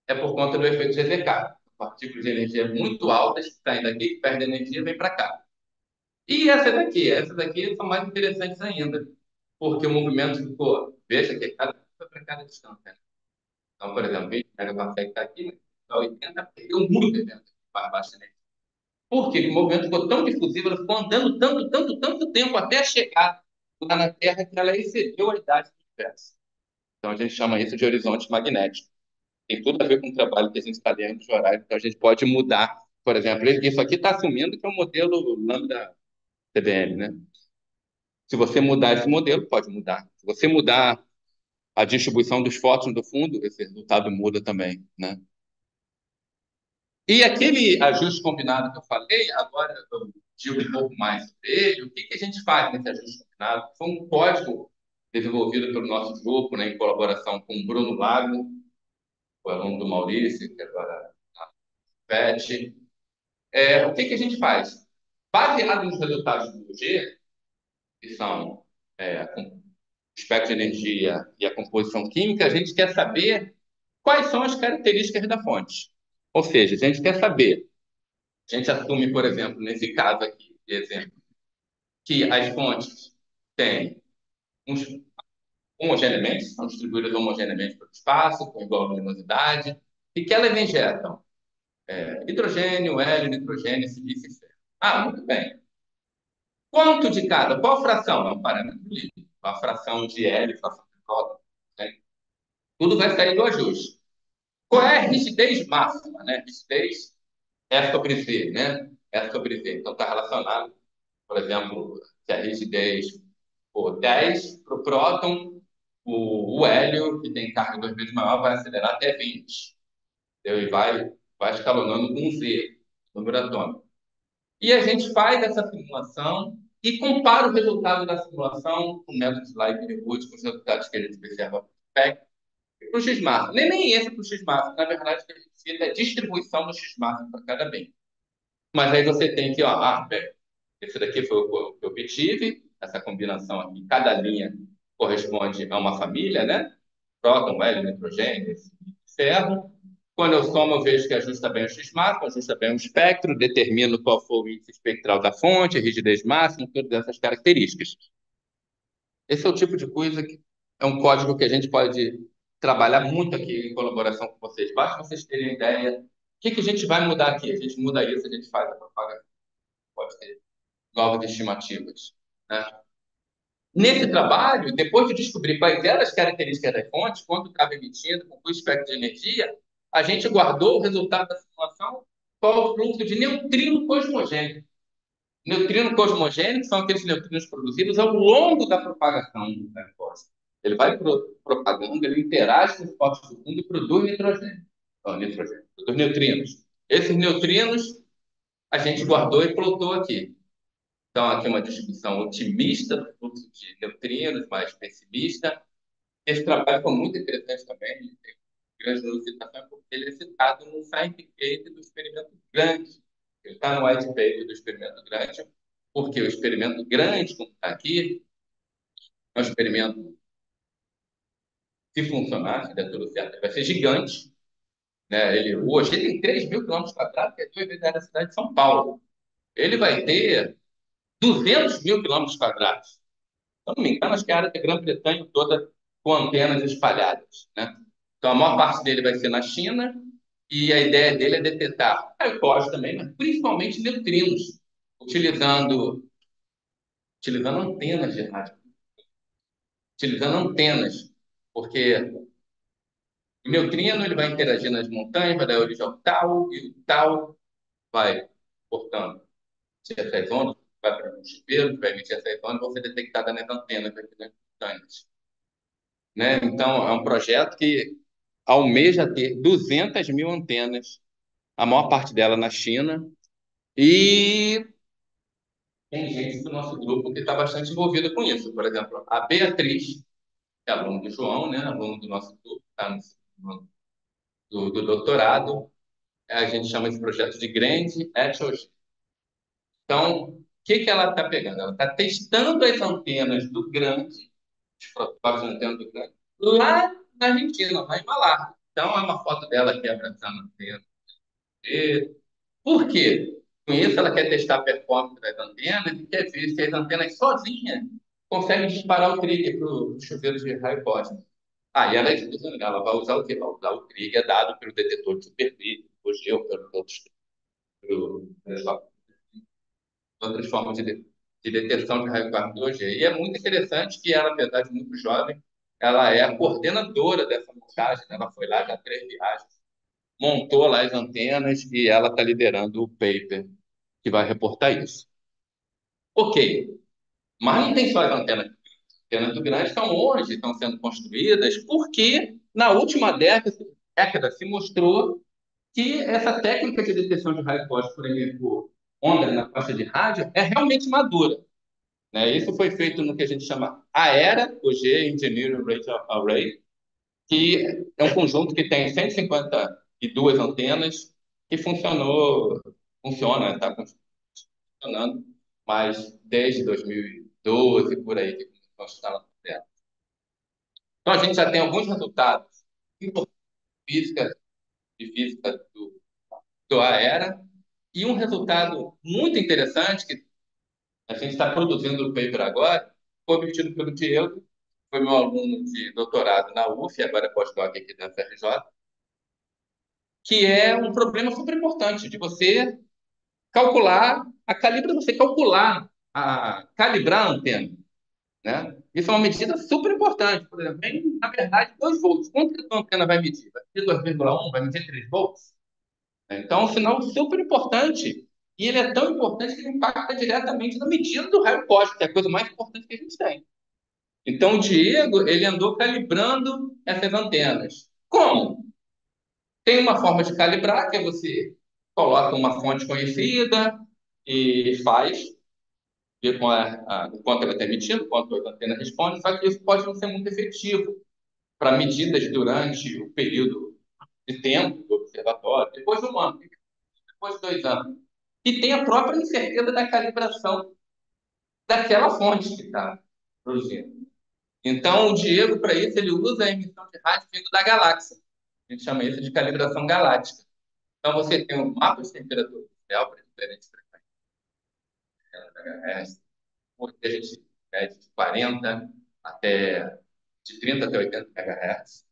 B: é por conta do efeito GZK. Partículas de energia muito altas que saem daqui, que perdem energia, vêm para cá. E essas daqui são mais interessantes ainda, porque o movimento ficou, veja que para cada distância. Né? Então, por exemplo, 20 megaparsec está aqui, mas está 80, perdeu muito evento para baixo energia. Por quê? Porque o movimento ficou tão difusivo, ela ficou andando tanto tempo até chegar lá na Terra que ela excedeu a idade do universo. Então, a gente chama isso de horizonte magnético. Tem tudo a ver com o trabalho que a gente está lendo de horário, então a gente pode mudar. Por exemplo, isso aqui está assumindo que é um modelo lambda CDM, né? Se você mudar esse modelo, pode mudar. Se você mudar a distribuição dos fótons do fundo, esse resultado muda também, né? E aquele ajuste combinado que eu falei, agora eu digo um pouco mais sobre ele. O que que a gente faz nesse ajuste combinado? Foi um código desenvolvido pelo nosso grupo, né, em colaboração com o Bruno Lago, o aluno do Maurício, que agora está PET, O que que a gente faz? Baseado nos resultados do G, que são o espectro de energia e a composição química, a gente quer saber quais são as características da fonte. Ou seja, a gente quer saber, a gente assume, por exemplo, nesse caso aqui, de exemplo, que as fontes têm uns homogeneamente, são distribuídas homogeneamente pelo espaço, com igual luminosidade, e que elas injetam hidrogênio, hélio, nitrogênio, silício e ferro. Ah, muito bem. Quanto de cada? Qual fração? É um parâmetro livre. A fração de hélio, fração de próton, né? Tudo vai sair do ajuste. Qual é a rigidez máxima, né? Rigidez é sobre V, né? É sobre V. Então, está relacionado, por exemplo, se a rigidez for 10 para o próton, o hélio, que tem carga 2 vezes maior, vai acelerar até 20. Entendeu? E vai escalonando com Z, número atômico. E a gente faz essa simulação e compara o resultado da simulação com o método de Light-Wood, com os resultados que a gente observa para o X-máximo. Nem esse para o X-máximo. Na verdade, o que a gente cita é a distribuição do X-máximo para cada bem. Mas aí você tem que, bem, esse daqui foi o que eu obtive, essa combinação aqui. Cada linha corresponde a uma família, né? Próton, hélio, nitrogênio, ferro. Quando eu somo, eu vejo que ajusta bem o X-máximo, ajusta bem o espectro, determino qual for o índice espectral da fonte, a rigidez máxima, todas essas características. Esse é o tipo de coisa que é um código que a gente pode trabalhar muito aqui em colaboração com vocês. Basta vocês terem ideia. O que que a gente vai mudar aqui? A gente muda isso, a gente faz a propagação. Pode ter novas estimativas, né? Nesse trabalho, depois de descobrir quais eram as características das fontes, quanto estava emitindo, com o espectro de energia, a gente guardou o resultado da simulação qual o fluxo de neutrino cosmogênico. Neutrino cosmogênico são aqueles neutrinos produzidos ao longo da propagação da resposta. Ele vai propagando, ele interage com os corpos do fundo e produz nitrogênio. Nitrogênio, produz neutrinos. Esses neutrinos a gente guardou e plotou aqui. Então, aqui uma distribuição otimista do fluxo de neutrinos, mais pessimista. Esse trabalho foi muito interessante também, ele tem grande licitação, porque ele é citado no scientific do experimento grande. Ele está no white paper do experimento grande, porque o experimento grande, como está aqui, é um experimento, se funcionar, se der tudo certo, ele vai ser gigante. Né? Hoje ele tem 3 mil quilômetros quadrados, que é 2 vezes a cidade de São Paulo. Ele vai ter 200 mil quilômetros quadrados. Se eu não me engano, acho que a área da Grã-Bretanha toda com antenas espalhadas. Né? Então, a maior parte dele vai ser na China, e a ideia dele é detectar aeroportos também, mas principalmente neutrinos, utilizando antenas de rádio, utilizando antenas, porque o neutrino ele vai interagir nas montanhas, vai dar origem ao tal, e o tal vai, portanto, emitir essas ondas, vai para um chuveiro, vai emitir essas ondas, vão ser detectadas nas antenas aqui nas montanhas. Né? Então, é um projeto que almeja ter 200 mil antenas, a maior parte dela na China, e tem gente do nosso grupo que está bastante envolvida com isso. Por exemplo, a Beatriz, que é aluna do João, né? Aluna do nosso grupo, está do doutorado. A gente chama esse projeto de Grand Heterogeneity. Então, o que que ela está pegando? Ela está testando as antenas do grande, os protótipos de antena do grande, lá na Argentina, lá em Malar. Então, é uma foto dela aqui abraçando a antena. Por quê? Com isso, ela quer testar a performance das antenas e quer ver se as antenas sozinhas conseguem disparar o trigger para o chuveiro de raio cósmico. E ela é exclusiva, ela vai usar o quê? Vai usar o trigger dado pelo detetor de superfície, o gel, pelos outras formas de detecção de raio cósmico 2G. E é muito interessante que ela, apesar de muito jovem, ela é a coordenadora dessa montagem, né? Ela foi lá já 3 viagens, montou lá as antenas e ela está liderando o paper que vai reportar isso. Ok, mas não tem só as antenas. As antenas do grande estão hoje, estão sendo construídas, porque na última década se mostrou que essa técnica de detecção de raio cósmico por onda na faixa de rádio é realmente madura. Né? Isso foi feito no que a gente chama AERA, o G Engineering Rate Array, que é um conjunto que tem 152 antenas, que funcionou funciona, está funcionando, mas desde 2012, por aí, que começou a estar na Terra. Então, a gente já tem alguns resultados importantes de física do AERA, e um resultado muito interessante, que a gente está produzindo o paper agora, foi obtido pelo Diego, foi meu aluno de doutorado na UF, agora é pós-doc aqui na FRJ, que é um problema super importante de você calcular a calibra, você calcular, calibrar a antena, né? Isso é uma medida super importante. Por exemplo, tem, na verdade, 2 volts. Quanto que a tua antena vai medir? Vai medir 2,1? Vai medir 3 volts? Então, é um sinal super importante. E ele é tão importante que ele impacta diretamente na medida do raio cósmico, que é a coisa mais importante que a gente tem. Então, o Diego, ele andou calibrando essas antenas. Como? Tem uma forma de calibrar, que é você coloca uma fonte conhecida e faz, vê o quanto ela está emitindo, quanto a antena responde, só que isso pode não ser muito efetivo para medidas durante o período de tempo do observatório, depois de um ano, depois de 2 anos. E tem a própria incerteza da calibração daquela fonte que está produzindo. Então, o Diego, para isso, ele usa a emissão de rádio vindo da galáxia. A gente chama isso de calibração galáctica. Então, você tem um mapa de temperatura do céu para diferentes frequências, porque a gente mede de 40 até, de 30 até 80 MHz,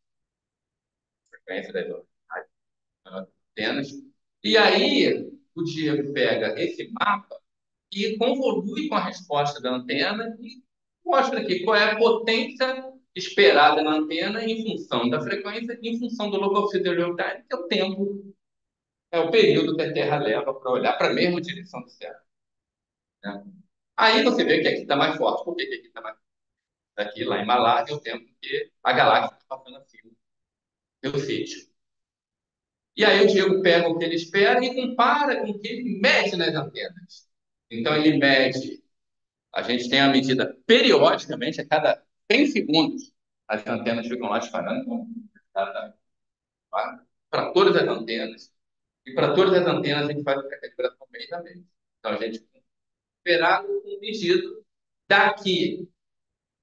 B: frequência das antenas. E aí, o Diego pega esse mapa e convolui com a resposta da antena e mostra aqui qual é a potência esperada na antena em função da frequência, em função do local field real time, que é o tempo, é o período que a Terra leva para olhar para a mesma direção do céu, né? Aí você vê que aqui está mais forte. Por que que aqui está mais forte? Aqui, lá em Malásia, é o tempo que a galáxia está passando acima do sítio. E aí o Diego pega o que ele espera e compara com o que ele mede nas antenas. Então ele mede, a gente tem a medida periodicamente, a cada 100 segundos, as antenas ficam lá disparando para todas as antenas. E para todas as antenas a gente faz a calibração mês a mês. Então a gente esperado um medido daqui,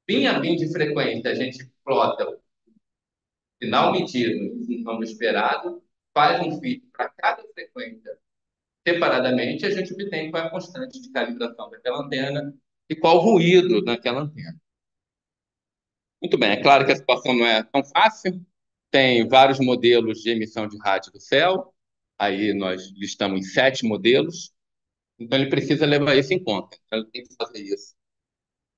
B: bem a bem de frequência, a gente plota o sinal medido em função do esperado, faz um fit para cada frequência separadamente, a gente obtém qual é a constante de calibração daquela antena e qual o ruído naquela antena. Muito bem, é claro que a situação não é tão fácil, tem vários modelos de emissão de rádio do céu, aí nós listamos 7 modelos, então ele precisa levar isso em conta. Então ele tem que fazer isso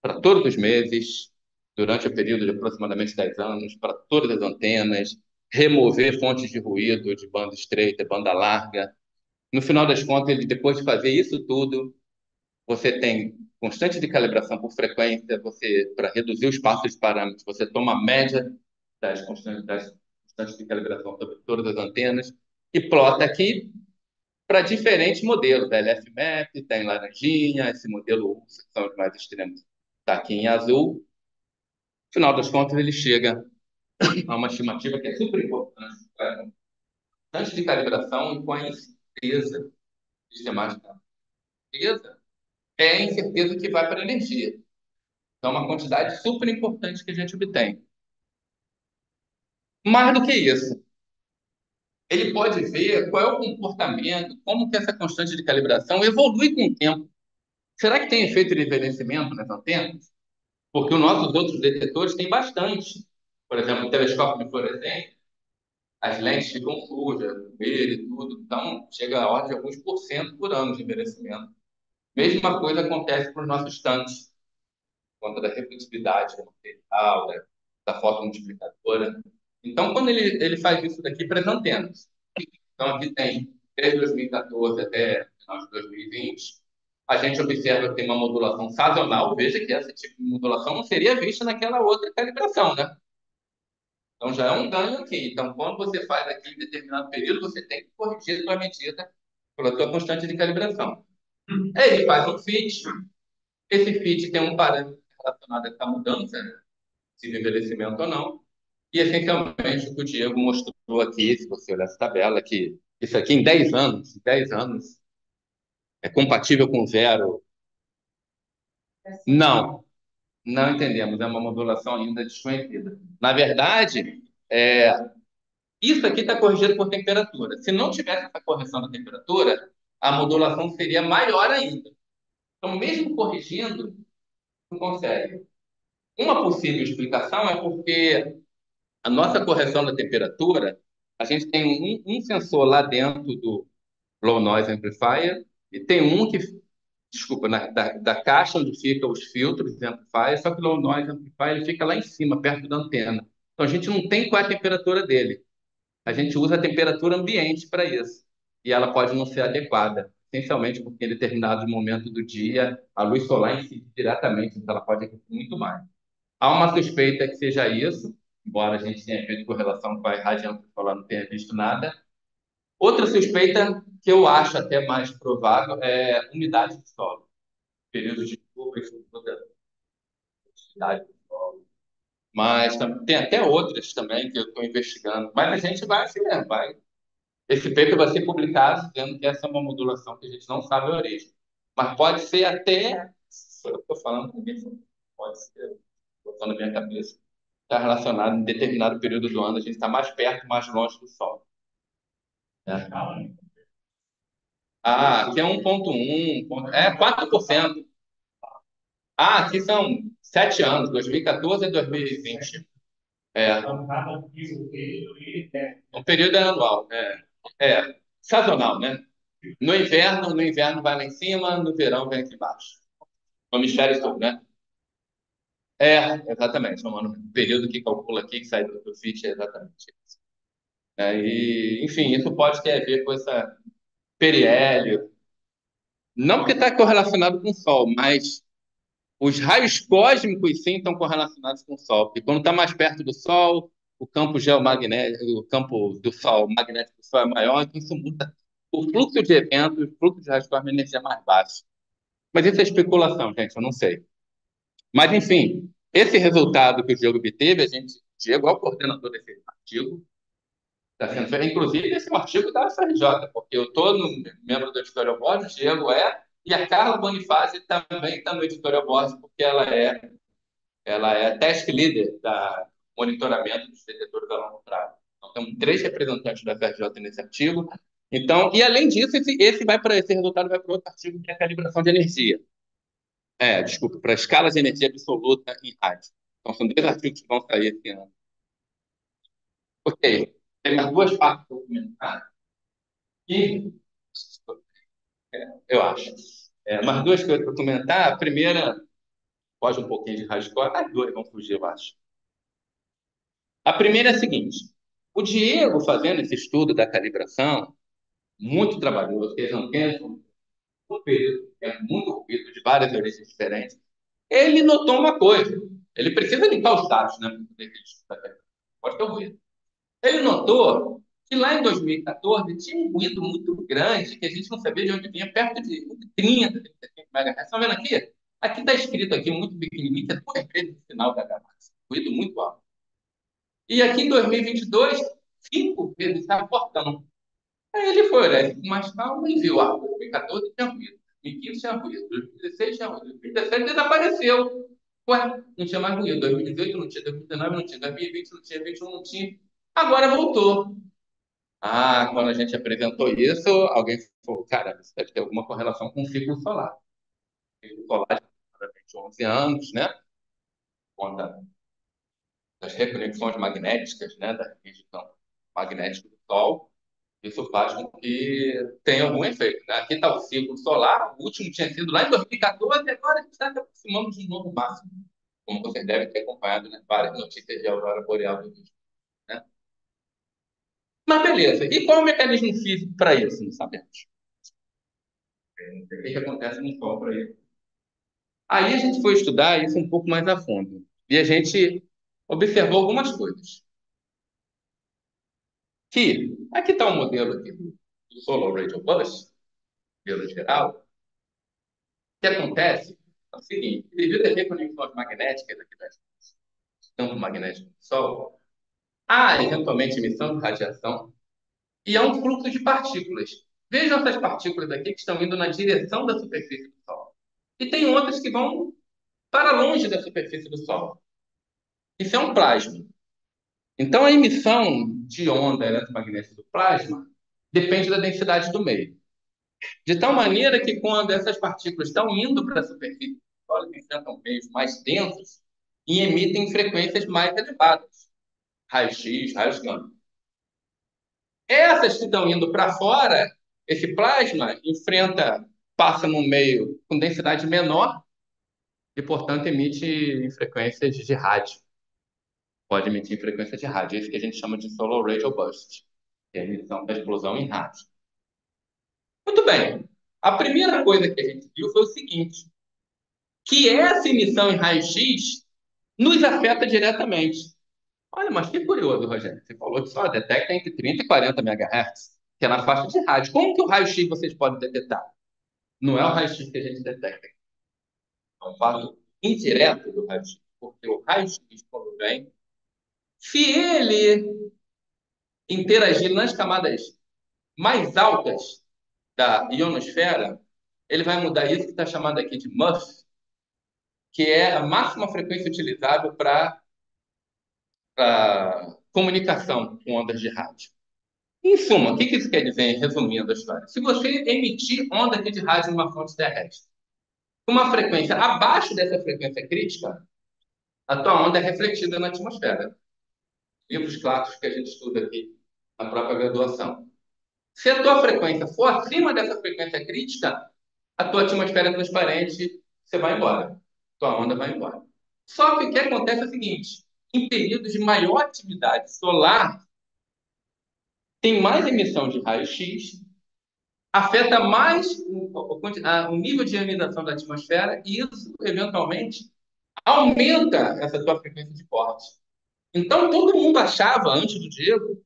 B: para todos os meses, durante o período de aproximadamente 10 anos, para todas as antenas, remover fontes de ruído de banda estreita, banda larga. No final das contas, ele, depois de fazer isso tudo, você tem constante de calibração por frequência, você, para reduzir o espaço de parâmetros, você toma a média das constantes de calibração sobre todas as antenas e plota aqui para diferentes modelos. A LFMAP tem laranjinha, esse modelo U, que são os mais extremos, está aqui em azul. No final das contas, ele chega a uma estimativa que é super importante, antes de calibração e com a incerteza sistemática. A incerteza é a incerteza que vai para a energia. Então, é uma quantidade super importante que a gente obtém. Mais do que isso, ele pode ver qual é o comportamento, como que essa constante de calibração evolui com o tempo. Será que tem efeito de envelhecimento nas antenas? Porque os nossos outros detetores têm bastante. Por exemplo, o telescópio de fluorescência, as lentes ficam sujas, vermelho e tudo. Então, chega a ordem de alguns por cento por ano de envelhecimento. Mesma coisa acontece para os nossos tanques, por conta da refletividade do material, da fotomultiplicadora. Então, quando ele faz isso daqui para as antenas, então aqui tem, desde 2014 até final de 2020, a gente observa que tem uma modulação sazonal. Veja que esse tipo de modulação não seria vista naquela outra calibração, né? Então já é um ganho aqui. Então, quando você faz aqui em determinado período, você tem que corrigir a sua medida pela sua constante de calibração. Aí ele faz um fit. Esse fit tem um parâmetro relacionado a essa mudança, né? Se de envelhecimento ou não. E, essencialmente, o que o Diego mostrou aqui, se você olhar essa tabela, que isso aqui em 10 anos, É compatível com zero? Não, não entendemos. É uma modulação ainda desconhecida. Na verdade, é, isso aqui está corrigido por temperatura. Se não tivesse essa correção da temperatura, a modulação seria maior ainda. Então, mesmo corrigindo, não consegue. Uma possível explicação é porque a nossa correção da temperatura, a gente tem um sensor lá dentro do Low Noise Amplifier e tem um que, desculpa, da caixa onde ficam os filtros de amplifier, só que o Low Noise Amplifier ele fica lá em cima, perto da antena. Então a gente não tem qual é a temperatura dele. A gente usa a temperatura ambiente para isso. E ela pode não ser adequada, essencialmente porque em determinados momentos do dia a luz solar incide diretamente, então ela pode aquecer muito mais. Há uma suspeita que seja isso, embora a gente tenha feito correlação com a radiância solar, não tenha visto nada. Outra suspeita que eu acho até mais provável é umidade do solo, períodos de chuva e toda umidade do solo. Mas tem até outras também que eu estou investigando. Mas a gente vai assim mesmo, vai. Esse paper vai ser publicado dizendo que essa é uma modulação que a gente não sabe a origem. Mas pode ser até, se eu estou falando, ninguém sabe. Pode ser, estou na minha cabeça, está relacionado em determinado período do ano, a gente está mais perto, mais longe do Sol. Né? Ah, aqui é 1,1, é 4%. Ah, aqui são 7 anos, 2014 e 2020. É, o período é anual, sazonal, né? No inverno vai lá em cima, no verão vem aqui embaixo. No hemisfério sul, né? Exatamente. O período que calcula aqui, que sai do FIT, é exatamente isso. E, enfim, isso pode ter a ver com essa periélio. Não porque está correlacionado com o Sol, mas os raios cósmicos, sim, estão correlacionados com o Sol. Porque quando está mais perto do Sol, o campo geomagnético, o campo do Sol, magnético do Sol é maior, então isso muda. O fluxo de eventos, o fluxo de raios cósmicos, energia é mais baixo. Mas isso é especulação, gente, eu não sei. Mas, enfim, esse resultado que o Diego obteve, Diego é o coordenador desse artigo, está sendo feito, inclusive, esse é um artigo da FRJ, porque eu estou no membro do editorial board, o Diego e a Carla Bonifácio também está no editorial board, porque ela é task leader da monitoramento dos detetores a longo prazo. Então, temos 3 representantes da FRJ nesse artigo. Então, e além disso, esse resultado vai para outro artigo que é a calibração de energia. Desculpa, para a escala de energia absoluta em rádio. Então, são 2 artigos que vão sair esse ano. Ok, tem as 2 partes documentadas. E, eu acho, umas 2 coisas para comentar. A primeira, foge um pouquinho de hardcore, as 2 vão fugir, eu acho. A primeira é a seguinte: o Diego, fazendo esse estudo da calibração, muito trabalhoso, fez um tempo, um período, é muito ruído, de várias origens diferentes, ele notou uma coisa. Ele precisa limpar os dados, né? Pode ter ruído. Ele notou que lá em 2014 tinha um ruído muito grande que a gente não sabia de onde vinha, perto de 30, 35 MHz. Estão vendo aqui? Aqui está escrito aqui, muito pequenininho, que é 2 vezes o sinal da galáxia. Ruído muito alto. E aqui em 2022, 5 vezes, está fortão. Aí ele foi olhar com mais calma e viu, 2014 tinha ruído, 2015 tinha ruído, 2016 tinha ruído, 2017 desapareceu. Ué, não tinha mais ruído, 2018 não tinha, 2019 não tinha, 2020 não tinha, 2021 não tinha. Agora voltou. Ah, quando a gente apresentou isso, alguém falou, cara, isso deve ter alguma correlação com o ciclo solar. O ciclo solar de aproximadamente 11 anos, né? Conta das reconexões magnéticas, né? Da região magnética do Sol. Isso faz com que tenha algum efeito, né? Aqui está o ciclo solar, o último tinha sido lá em 2014, e agora a gente está se aproximando de um novo máximo. Como vocês devem ter acompanhado, né? Várias notícias de aurora boreal do Rio, né? Mas beleza, e qual é o mecanismo físico para isso? Não sabemos. O que acontece no Sol para isso? Aí a gente foi estudar isso um pouco mais a fundo. E a gente observou algumas coisas. Aqui está o modelo aqui do Solar Radio Bus, modelo geral. O que acontece é o seguinte: devido às reconexões magnéticas aqui do campo magnético do Sol, há eventualmente emissão de radiação e há um fluxo de partículas. Vejam essas partículas aqui que estão indo na direção da superfície do Sol. E tem outras que vão para longe da superfície do Sol. Isso é um plasma. Então, a emissão de onda eletromagnética do plasma depende da densidade do meio. De tal maneira que, quando essas partículas estão indo para a superfície do Sol, elas enfrentam meios mais densos e emitem frequências mais elevadas, raios-x, raios gama. Essas que estão indo para fora, esse plasma passa num meio com densidade menor e, portanto, emite em frequências de rádio. Pode emitir em frequência de rádio. É isso que a gente chama de solar radio burst, que é a emissão da explosão em rádio. Muito bem. A primeira coisa que a gente viu foi o seguinte, que essa emissão em raio-x nos afeta diretamente. Olha, mas que curioso, Rogério. Você falou que só detecta entre 30 e 40 MHz, que é na faixa de rádio. Como que o raio-x vocês podem detectar? Não é o raio-x que a gente detecta. É um fato indireto do raio-x. Porque o raio-x, quando vem, se ele interagir nas camadas mais altas da ionosfera, ele vai mudar isso que está chamado aqui de MUF, que é a máxima frequência utilizável para comunicação com ondas de rádio. Em suma, o que isso quer dizer, resumindo a história? Se você emitir onda de rádio numa fonte terrestre, com uma frequência abaixo dessa frequência crítica, a tua onda é refletida na atmosfera. Livros clássicos que a gente estuda aqui na própria graduação. Se a tua frequência for acima dessa frequência crítica, a tua atmosfera é transparente, você vai embora. Tua onda vai embora. Só que o que acontece é o seguinte, em períodos de maior atividade solar, tem mais emissão de raio-x, afeta mais o nível de ionização da atmosfera e isso, eventualmente, aumenta essa tua frequência de corte. Então, todo mundo achava, antes do Diego,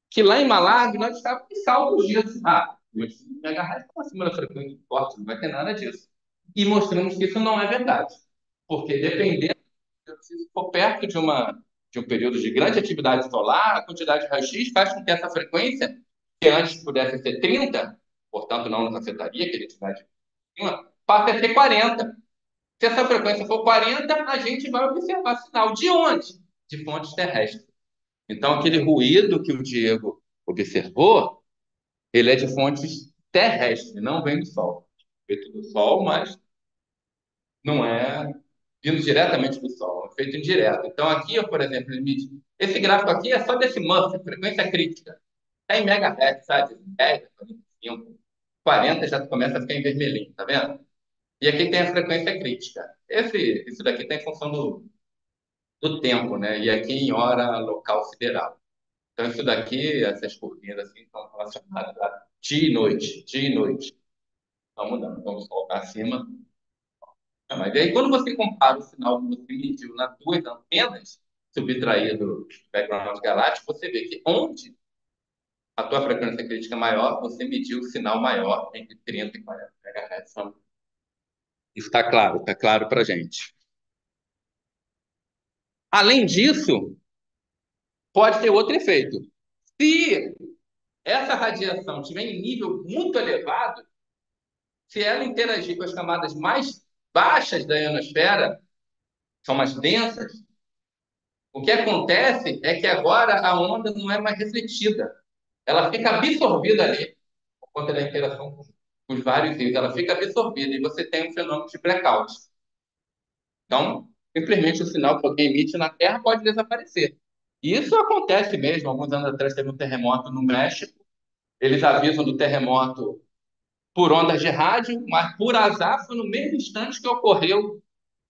B: que lá em Malargue nós estávamos em saltos disso. Ah, 8 MHz estão acima da frequência de corte, não vai ter nada disso. E mostramos que isso não é verdade. Porque dependendo, se for perto de um período de grande atividade solar, a quantidade de raio-x faz com que essa frequência, que antes pudesse ser 30, portanto não nos afetaria, que ele tivesse passe a ser 40. Se essa frequência for 40, a gente vai observar sinal. De onde? De fontes terrestres. Então, aquele ruído que o Diego observou, ele é de fontes terrestres, não vem do Sol. Feito do Sol, mas não é vindo diretamente do Sol, é feito indireto. Então, aqui, por exemplo, esse gráfico aqui é só desse MUF, frequência crítica. Está em megahertz, sabe? 10, 45, 40 já começa a ficar em vermelhinho, tá vendo? E aqui tem a frequência crítica. Isso daqui tem função do tempo, né? E aqui em hora local sideral. Então, isso daqui, essas curvinhas assim, estão relacionadas a dia e noite, dia e noite. Estão mudando. Então, o sol está acima. Mas aí, quando você compara o sinal que você mediu nas duas antenas, subtraído do background galáctico, você vê que onde a tua frequência crítica é maior, você mediu o sinal maior entre 30 e 40 MHz. Isso está claro para a gente. Além disso, pode ter outro efeito. Se essa radiação estiver em nível muito elevado, se ela interagir com as camadas mais baixas da ionosfera, são mais densas, o que acontece é que agora a onda não é mais refletida. Ela fica absorvida ali, por conta da interação com os vários rios. Ela fica absorvida e você tem um fenômeno de blackout. Então, simplesmente o sinal que alguém emite na Terra pode desaparecer. E isso acontece mesmo. Alguns anos atrás teve um terremoto no México. Eles avisam do terremoto por ondas de rádio, mas por azar foi no mesmo instante que ocorreu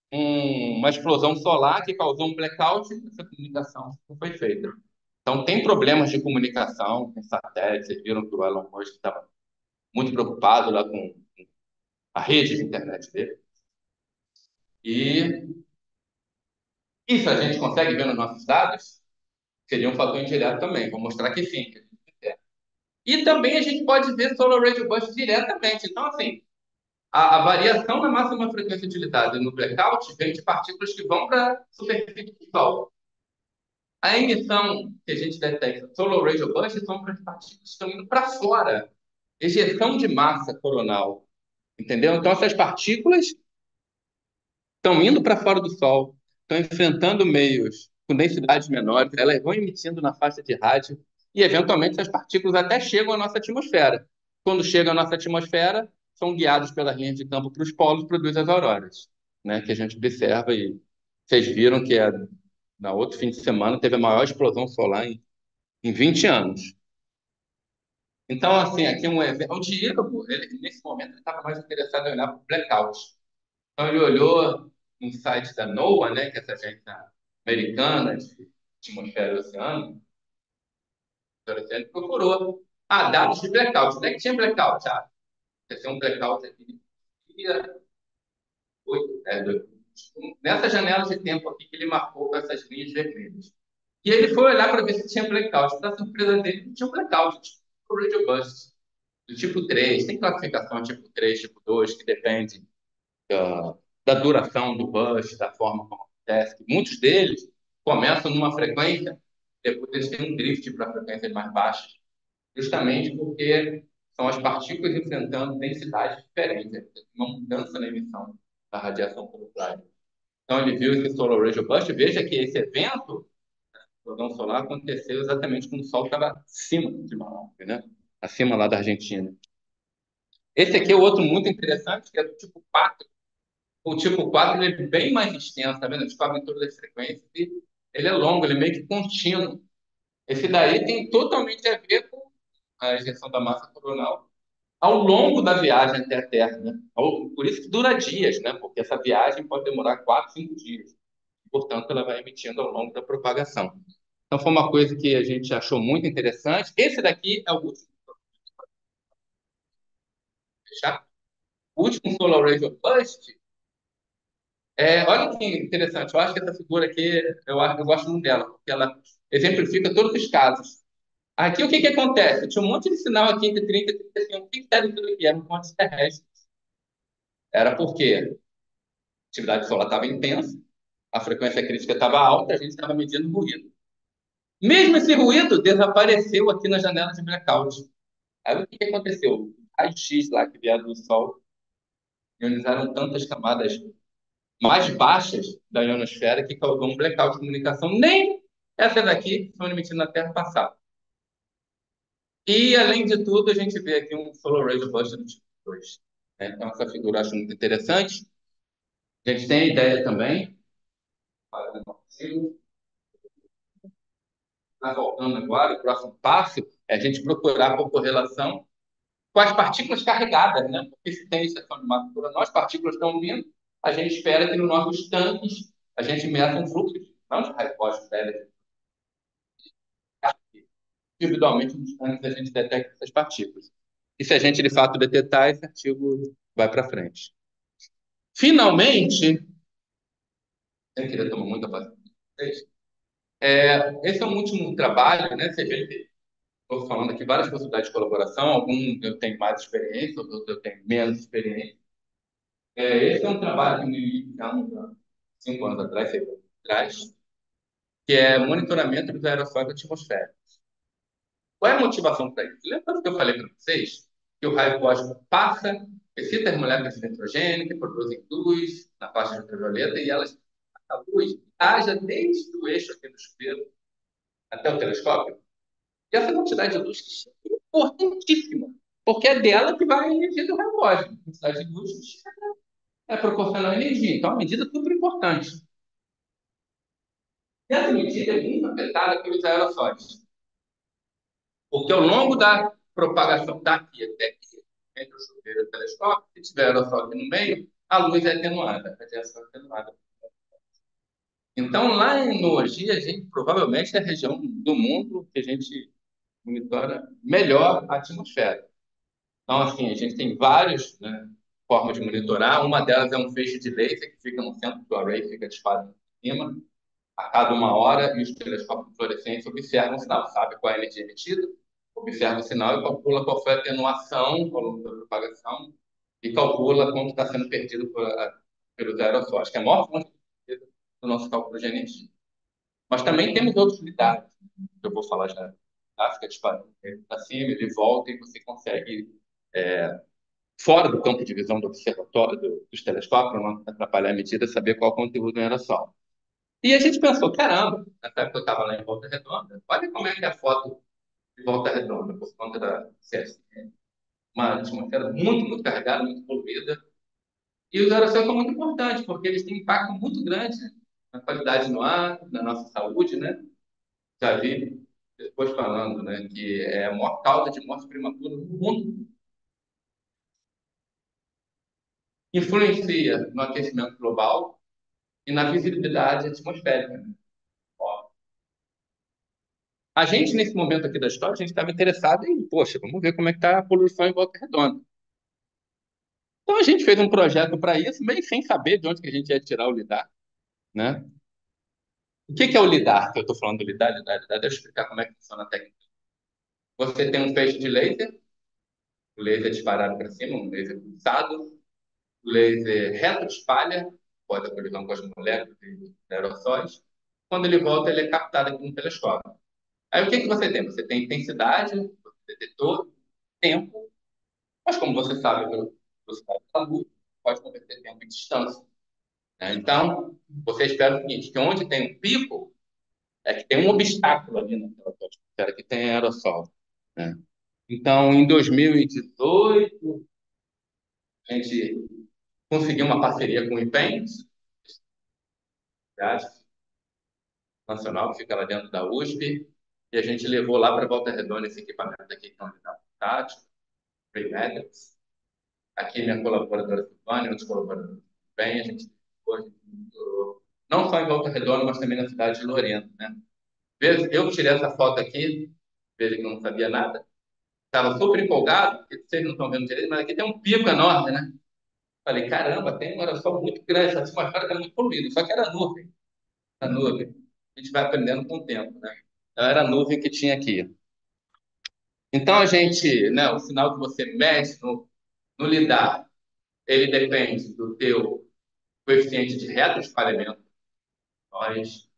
B: uma explosão solar que causou um blackout e essa comunicação não foi feita. Então, tem problemas de comunicação com satélites. Vocês viram que o Elon Musk estava muito preocupado lá com a rede de internet dele. E isso a gente consegue ver nos nossos dados? Seria um fator indireto também. Vou mostrar que sim. E também a gente pode ver solar radio burst diretamente. Então, assim, a variação na máxima frequência utilizada no blackout vem de partículas que vão para a superfície do Sol. A emissão que a gente detecta solar radio burst são para as partículas que estão indo para fora ejeção de massa coronal, entendeu? Então, essas partículas estão indo para fora do Sol, estão enfrentando meios com densidades menores, elas vão emitindo na faixa de rádio e, eventualmente, essas partículas até chegam à nossa atmosfera. Quando chegam à nossa atmosfera, são guiados pelas linhas de campo para os polos, produzem as auroras, né, que a gente observa e vocês viram que na outro fim de semana teve a maior explosão solar em 20 anos. Então, assim, aqui um evento. O Diego, nesse momento, ele estava mais interessado em olhar para o blackout. Então, ele olhou no site da NOAA, né, que é essa agência americana de atmosfera e oceano, ele procurou dados de blackout. Onde é que tinha blackout? Vai ser um blackout aqui de dia 8, nessa janela de tempo aqui que ele marcou com essas linhas vermelhas. E ele foi olhar para ver se tinha blackout. Para surpresa dele, não tinha um blackout, tipo radio burst, do tipo 3. Tem classificação tipo 3, tipo 2, que depende da, da duração do burst, da forma como acontece. Muitos deles começam numa frequência, depois eles têm um drift para frequências mais baixas, justamente porque são as partículas enfrentando densidades diferentes, uma mudança na emissão da radiação solar. Então, ele viu esse Solar Radio Burst. Veja que esse evento, o explosão solar, aconteceu exatamente quando o Sol estava acima de Manaus, né? Acima lá da Argentina. Esse aqui é o outro muito interessante, que é do tipo 4. O tipo 4 ele é bem mais extenso, tá vendo? Ele cobre todas as frequências e ele é longo, ele é meio que contínuo. Esse daí tem totalmente a ver com a ejeção da massa coronal ao longo da viagem até a Terra, né? Por isso que dura dias, né? Porque essa viagem pode demorar 4, 5 dias. Portanto, ela vai emitindo ao longo da propagação. Então, foi uma coisa que a gente achou muito interessante. Esse daqui é o último, fechar. O último Solar Radio Burst. Olha que interessante, eu acho que essa figura aqui, eu gosto muito dela, porque ela exemplifica todos os casos. Aqui, o que que acontece? Tinha um monte de sinal aqui entre 30 e 35. O que que era aquilo aqui? Era um ponto terrestre. Era porque a atividade solar estava intensa, a frequência crítica estava alta, a gente estava medindo ruído. Mesmo esse ruído desapareceu aqui na janela de blackout. Aí o que que aconteceu? Raio-X lá que vieram do Sol ionizaram tantas camadas mais baixas da ionosfera que causou um blackout de comunicação. Nem essa daqui foi emitida na Terra passada. E, além de tudo, a gente vê aqui um Solar Radio Burst do tipo 2. Né? Então, essa figura eu acho muito interessante. A gente tem a ideia também, voltando agora, o próximo passo é a gente procurar por correlação com as partículas carregadas, né? Porque se tem exceção de massa por nós, as partículas estão vindo, a gente espera que nos nossos tanques a gente meça um fluxo, não de raio-cósmicos, individualmente nos tanques a gente detecta essas partículas. E se a gente de fato detectar, esse artigo vai para frente. Finalmente, sem querer tomar muita paciência, esse é um último trabalho, né? Você vê que estou falando aqui várias possibilidades de colaboração, alguns eu tenho mais experiência, outros eu tenho menos experiência. Esse é um trabalho que me iniciamos há 5 anos atrás, 6 anos atrás, que é monitoramento dos aerossóis da atmosfera. Qual é a motivação para isso? Lembra que eu falei para vocês que o raio cósmico passa, excita as moléculas de nitrogênio, que produzem luz na faixa de ultravioleta, e elas, a luz haja desde o eixo aqui do chuveiro até o telescópio. E essa quantidade de luz que é importantíssima, porque é dela que vai a energia do raio cósmico. A quantidade de luz é proporcional à energia. Então, é uma medida super importante. E essa medida é muito afetada pelos aerossóis. Porque ao longo da propagação daqui até aqui, entre o chuveiro e o telescópio, se tiver aerossol aqui no meio, a luz é atenuada, a radiação é atenuada. Então, lá em Mogi, a gente provavelmente é a região do mundo que a gente monitora melhor a atmosfera. Então, assim, a gente tem várias, né, formas de monitorar. Uma delas é um feixe de laser que fica no centro do array, fica disparado em cima, a cada 1 hora, e os telescópios fluorescentes observam o sinal, sabe qual é a energia emitida, observa o sinal e calcula qual foi a atenuação ao longo da propagação e calcula quanto está sendo perdido pelos aerossóis, que é a maior fonte do nosso cálculo de energia. Mas também temos outros unidades, que eu vou falar já. Fica disparando para cima, ele volta e você consegue fora do campo de visão do observatório, dos telescópios, para não atrapalhar a medida, saber qual o conteúdo em aerossol. E a gente pensou, caramba, nessa época eu estava lá em Volta Redonda, olha como é que é a foto de Volta Redonda, por conta da CSN. Uma atmosfera muito carregada, muito poluída. E os aerossóis são muito importantes, porque eles têm impacto muito grande na qualidade do ar, na nossa saúde, né? Já vi depois falando, né, que é a maior causa de morte prematura no mundo. Influencia no aquecimento global e na visibilidade atmosférica, né? Ó, a gente, nesse momento aqui da história, a gente estava interessado em, poxa, vamos ver como é que está a poluição em Volta Redonda. Então, a gente fez um projeto para isso, meio sem saber de onde que a gente ia tirar o lidar, né? O que que é o lidar? Que eu estou falando do lidar, deixa eu explicar como é que funciona a técnica. Você tem um feixe de laser, o laser é disparado para cima, um laser pulsado, o laser retroespalha, pode a colisão com as moléculas e aerossóis. Quando ele volta, ele é captado aqui no telescópio. Aí o que que você tem? Você tem intensidade, detetor, tempo, mas como você sabe pela velocidade da luz, pode converter tempo em distância, né? Então, você espera o seguinte, que onde tem um pico, é que tem um obstáculo ali naquela atmosfera que tem aerossol, né? Então, em 2018, a gente conseguiu uma parceria com o IPEM, nacional, que fica lá dentro da USP, e a gente levou lá para Volta Redonda esse equipamento aqui, que é um unidade tático, Freematics. Aqui minha colaboradora Silvânia, outros colaboradores também, a gente hoje, não só em Volta Redonda, mas também na cidade de Lorena, né? Eu tirei essa foto aqui, veja que eu não sabia nada, estava super empolgado, porque vocês não estão vendo direito, mas aqui tem um pico enorme, né? Falei, caramba, tem um aerossol muito grande, essa atmosfera está muito poluída, só que era nuvem, a nuvem. A gente vai aprendendo com o tempo, né? Então, era a nuvem que tinha aqui. Então, a gente, né, o sinal que você mede no lidar, ele depende do teu coeficiente de retroespalhamento, nós,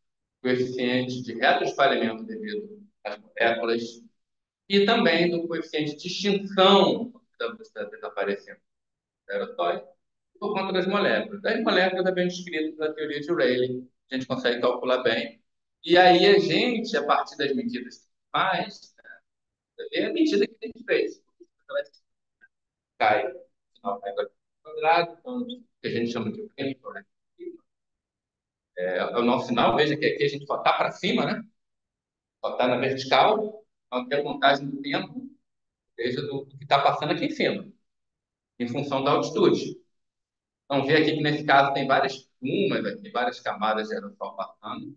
B: coeficiente de retroespalhamento devido às moléculas, e também do coeficiente de extinção da velocidade desaparecendo dos aerossóis, por conta das moléculas. Das moléculas é bem descrito pela teoria de Rayleigh, a gente consegue calcular bem. E aí a gente, a partir das medidas que faz, é a medida que a gente fez. Cai, o sinal cai para quadrado, então, que a gente chama de vector, né? É o nosso sinal, veja que aqui a gente só está para cima, né? Só está na vertical, então aqui a contagem do tempo, veja do que está passando aqui em cima, em função da altitude. Então, vê aqui que nesse caso tem várias plumas aqui, várias camadas de aerossol passando.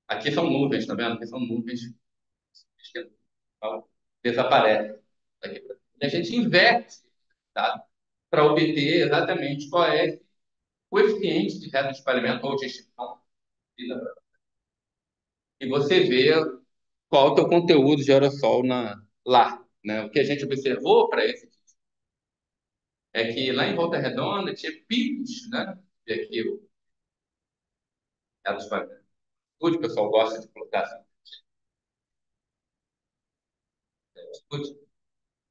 B: Aqui são nuvens, tá vendo? Aqui são nuvens que desaparecem. E a gente inverte, tá? Para obter exatamente qual é esse coeficiente de retroespalhamento ou de extinção. E você vê qual é o teu conteúdo de aerossol lá, né? O que a gente observou para esse é que lá em Volta Redonda tinha picos, né? E aqui o retroespalhamento. O pessoal gosta de colocar assim,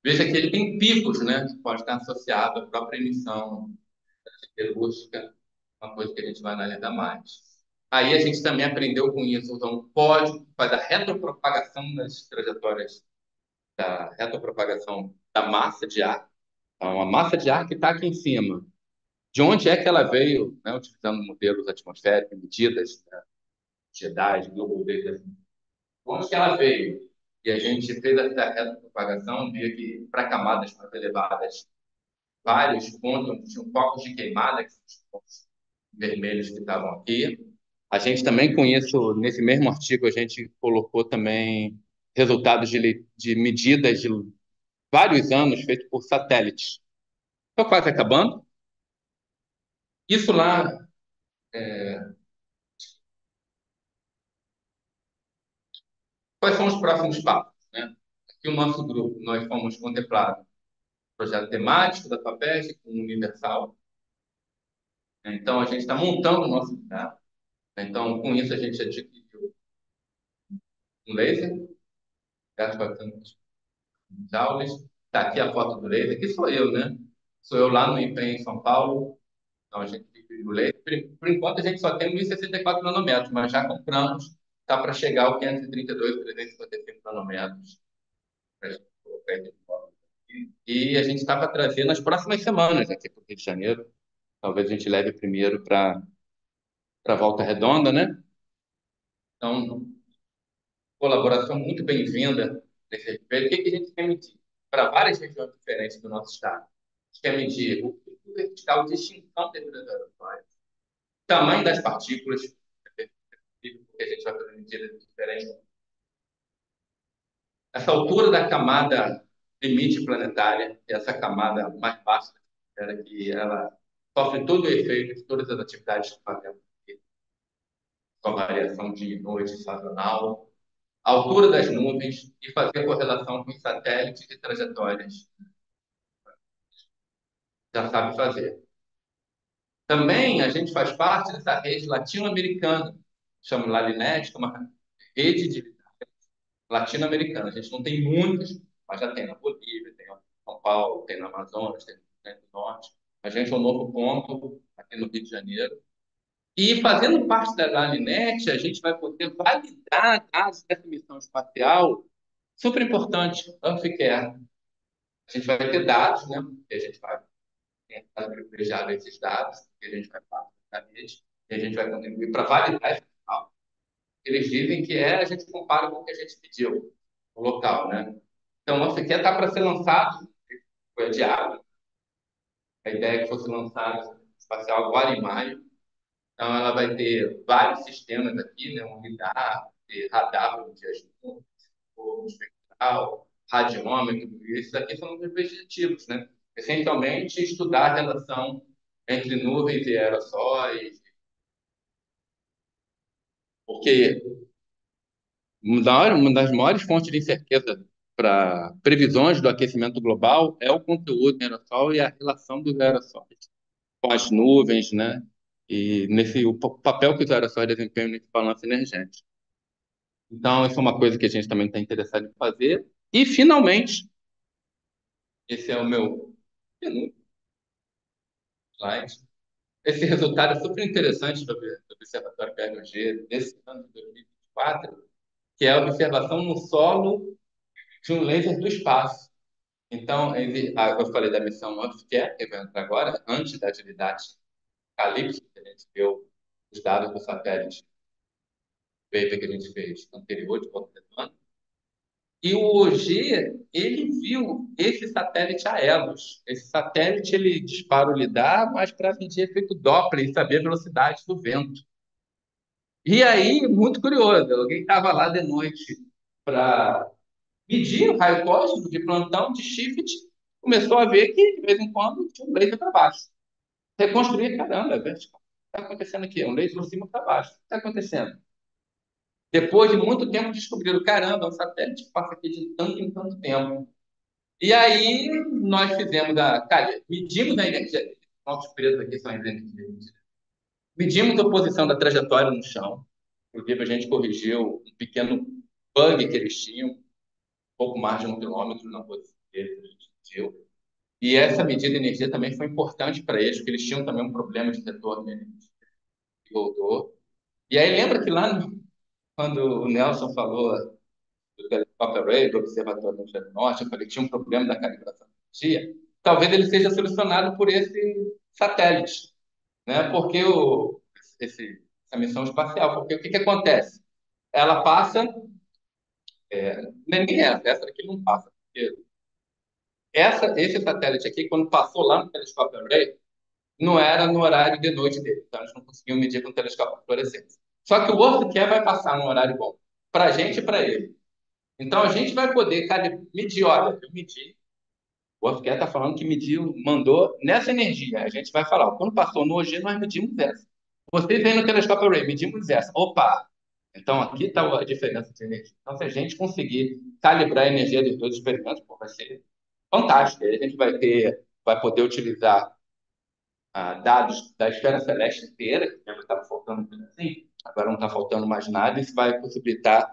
B: veja que ele tem picos, né? Que pode estar associado à própria emissão siderúrgica, uma coisa que a gente vai analisar mais. Aí a gente também aprendeu com isso, usar um código que faz a retropropagação das trajetórias, da retropropagação da massa de ar. Então, a massa de ar que está aqui em cima. De onde é que ela veio, né? Utilizando modelos atmosféricos, medidas, né? GEDAS, Global Data. De onde que ela veio? E a gente fez essa retropropagação, via que para camadas mais elevadas vários pontos onde tinham focos de queimada, que são os pontos vermelhos que estavam aqui. A gente também com isso, nesse mesmo artigo, a gente colocou também resultados de medidas de vários anos feitos por satélites. Estou quase acabando. Isso lá, quais são os próximos passos, né? Aqui o nosso grupo, nós fomos contemplados no projeto temático da FAPESP, com o Universal. Então, a gente está montando o nosso lugar. Então, com isso, a gente adquiriu um laser, perto de 400 joules. Tá aqui a foto do laser, aqui sou eu, né? Sou eu lá no IPEM em São Paulo. Então, a gente dividiu o laser. Por enquanto, a gente só tem 1.064 nanômetros, mas já compramos, tá para chegar ao 532, 355 nanômetros. Pra gente colocar aí de volta. E a gente está para trazer nas próximas semanas aqui para o Rio de Janeiro. Talvez a gente leve primeiro para Volta Redonda, né? Então, colaboração muito bem-vinda nesse respeito. O que que a gente quer medir? Para várias regiões diferentes do nosso estado. A gente quer medir o perfil vertical de extinção de aerossóis, tamanho das partículas, porque a gente vai fazer medidas diferentes. Essa altura da camada limite planetária, essa camada mais baixa da atmosfera, que ela sofre todo o efeito de todas as atividades que fazemos aqui, com a variação de noite sazonal, a altura das nuvens e fazer correlação com os satélites e trajetórias. Já sabe fazer. Também a gente faz parte dessa rede latino-americana, chama Lalinet, que é uma rede de latino-americana. A gente não tem muitas, mas já tem na Bolívia, tem em São Paulo, tem no Amazonas, tem no Rio Grande do Norte. A gente é um novo ponto aqui no Rio de Janeiro. E fazendo parte da Lalinet, a gente vai poder validar dados dessa missão espacial super importante, Amphicar. A gente vai ter dados, né? Que a gente vai tentar privilegiar esses dados, que a gente vai fazer da rede, e a gente vai contribuir para validar esse sinal. Eles dizem que a gente compara com o que a gente pediu, o local, né? Então, o Amphicar está para ser lançado, foi adiado, a ideia é que fosse lançado espacial agora em maio. Então, ela vai ter vários sistemas aqui, né? Um lidar, ter radar para medir as nuvens, fogo espectral, radiômetro, isso aqui são os objetivos, né? Essencialmente, estudar a relação entre nuvens e aerossóis, porque uma das maiores fontes de incerteza para previsões do aquecimento global é o conteúdo em aerossol e a relação dos aerossóis com as nuvens, né? E nesse o papel que os aerossóis desempenham nesse balanço energético. Então, isso é uma coisa que a gente também está interessado em fazer. E, finalmente, esse é o meu penúltimo slide. Esse resultado é super interessante do Observatório PRG desse ano de 2024, que é a observação no solo de um laser do espaço. Então, eu falei da missão Amphicar, que vai entrar agora, antes da atividade Calypso, que a gente viu os dados do satélite Vega que a gente fez anterior, de volta redonda. E o OG, ele viu esse satélite a Elos. Esse satélite, ele dispara o lidar, mas para medir efeito Doppler e saber a velocidade do vento. E aí, muito curioso, alguém estava lá de noite para medir o raio cósmico de plantão, de shift, começou a ver que, de vez em quando, tinha um laser para baixo. Reconstruir, caramba, velho, o que está acontecendo aqui? Um laser de cima para baixo. O que está acontecendo? Depois de muito tempo, descobriram, caramba, é um satélite que passa aqui de tanto em tanto tempo. E aí, nós fizemos cara, medimos a energia, nossos preços aqui são as energias. Medimos a posição da trajetória no chão. Inclusive, a gente corrigiu um pequeno bug que eles tinham, um pouco mais de 1 quilômetro na posição deles, a gente mediu. E essa medida de energia também foi importante para eles, porque eles tinham também um problema de retorno de energia. E voltou. E aí, lembra que lá, quando o Nelson falou do Telescope Array, do Observatório do Hemisfério Norte, eu falei que tinha um problema da calibração de energia, talvez ele seja solucionado por esse satélite, né? Porque essa missão espacial, porque o que que acontece? Ela passa, nem essa daqui não passa, porque esse satélite aqui, quando passou lá no Telescope Array, não era no horário de noite dele, então eles não conseguiam medir com o telescópio de fluorescência. Só que o Earthcare vai passar num horário bom, para a gente e para ele. Então a gente vai poder medir, olha, eu medi. O Earthcare está falando que mediu, mandou nessa energia. A gente vai falar, quando passou no OG, nós medimos essa. Vocês aí no telescópio Array, medimos essa. Opa! Então aqui está a diferença de energia. Então, se a gente conseguir calibrar a energia dos dois experimentos, pô, vai ser fantástico. Aí a gente vai poder utilizar dados da esfera celeste inteira, que estava faltando um pedacinho, agora não está faltando mais nada. Isso vai possibilitar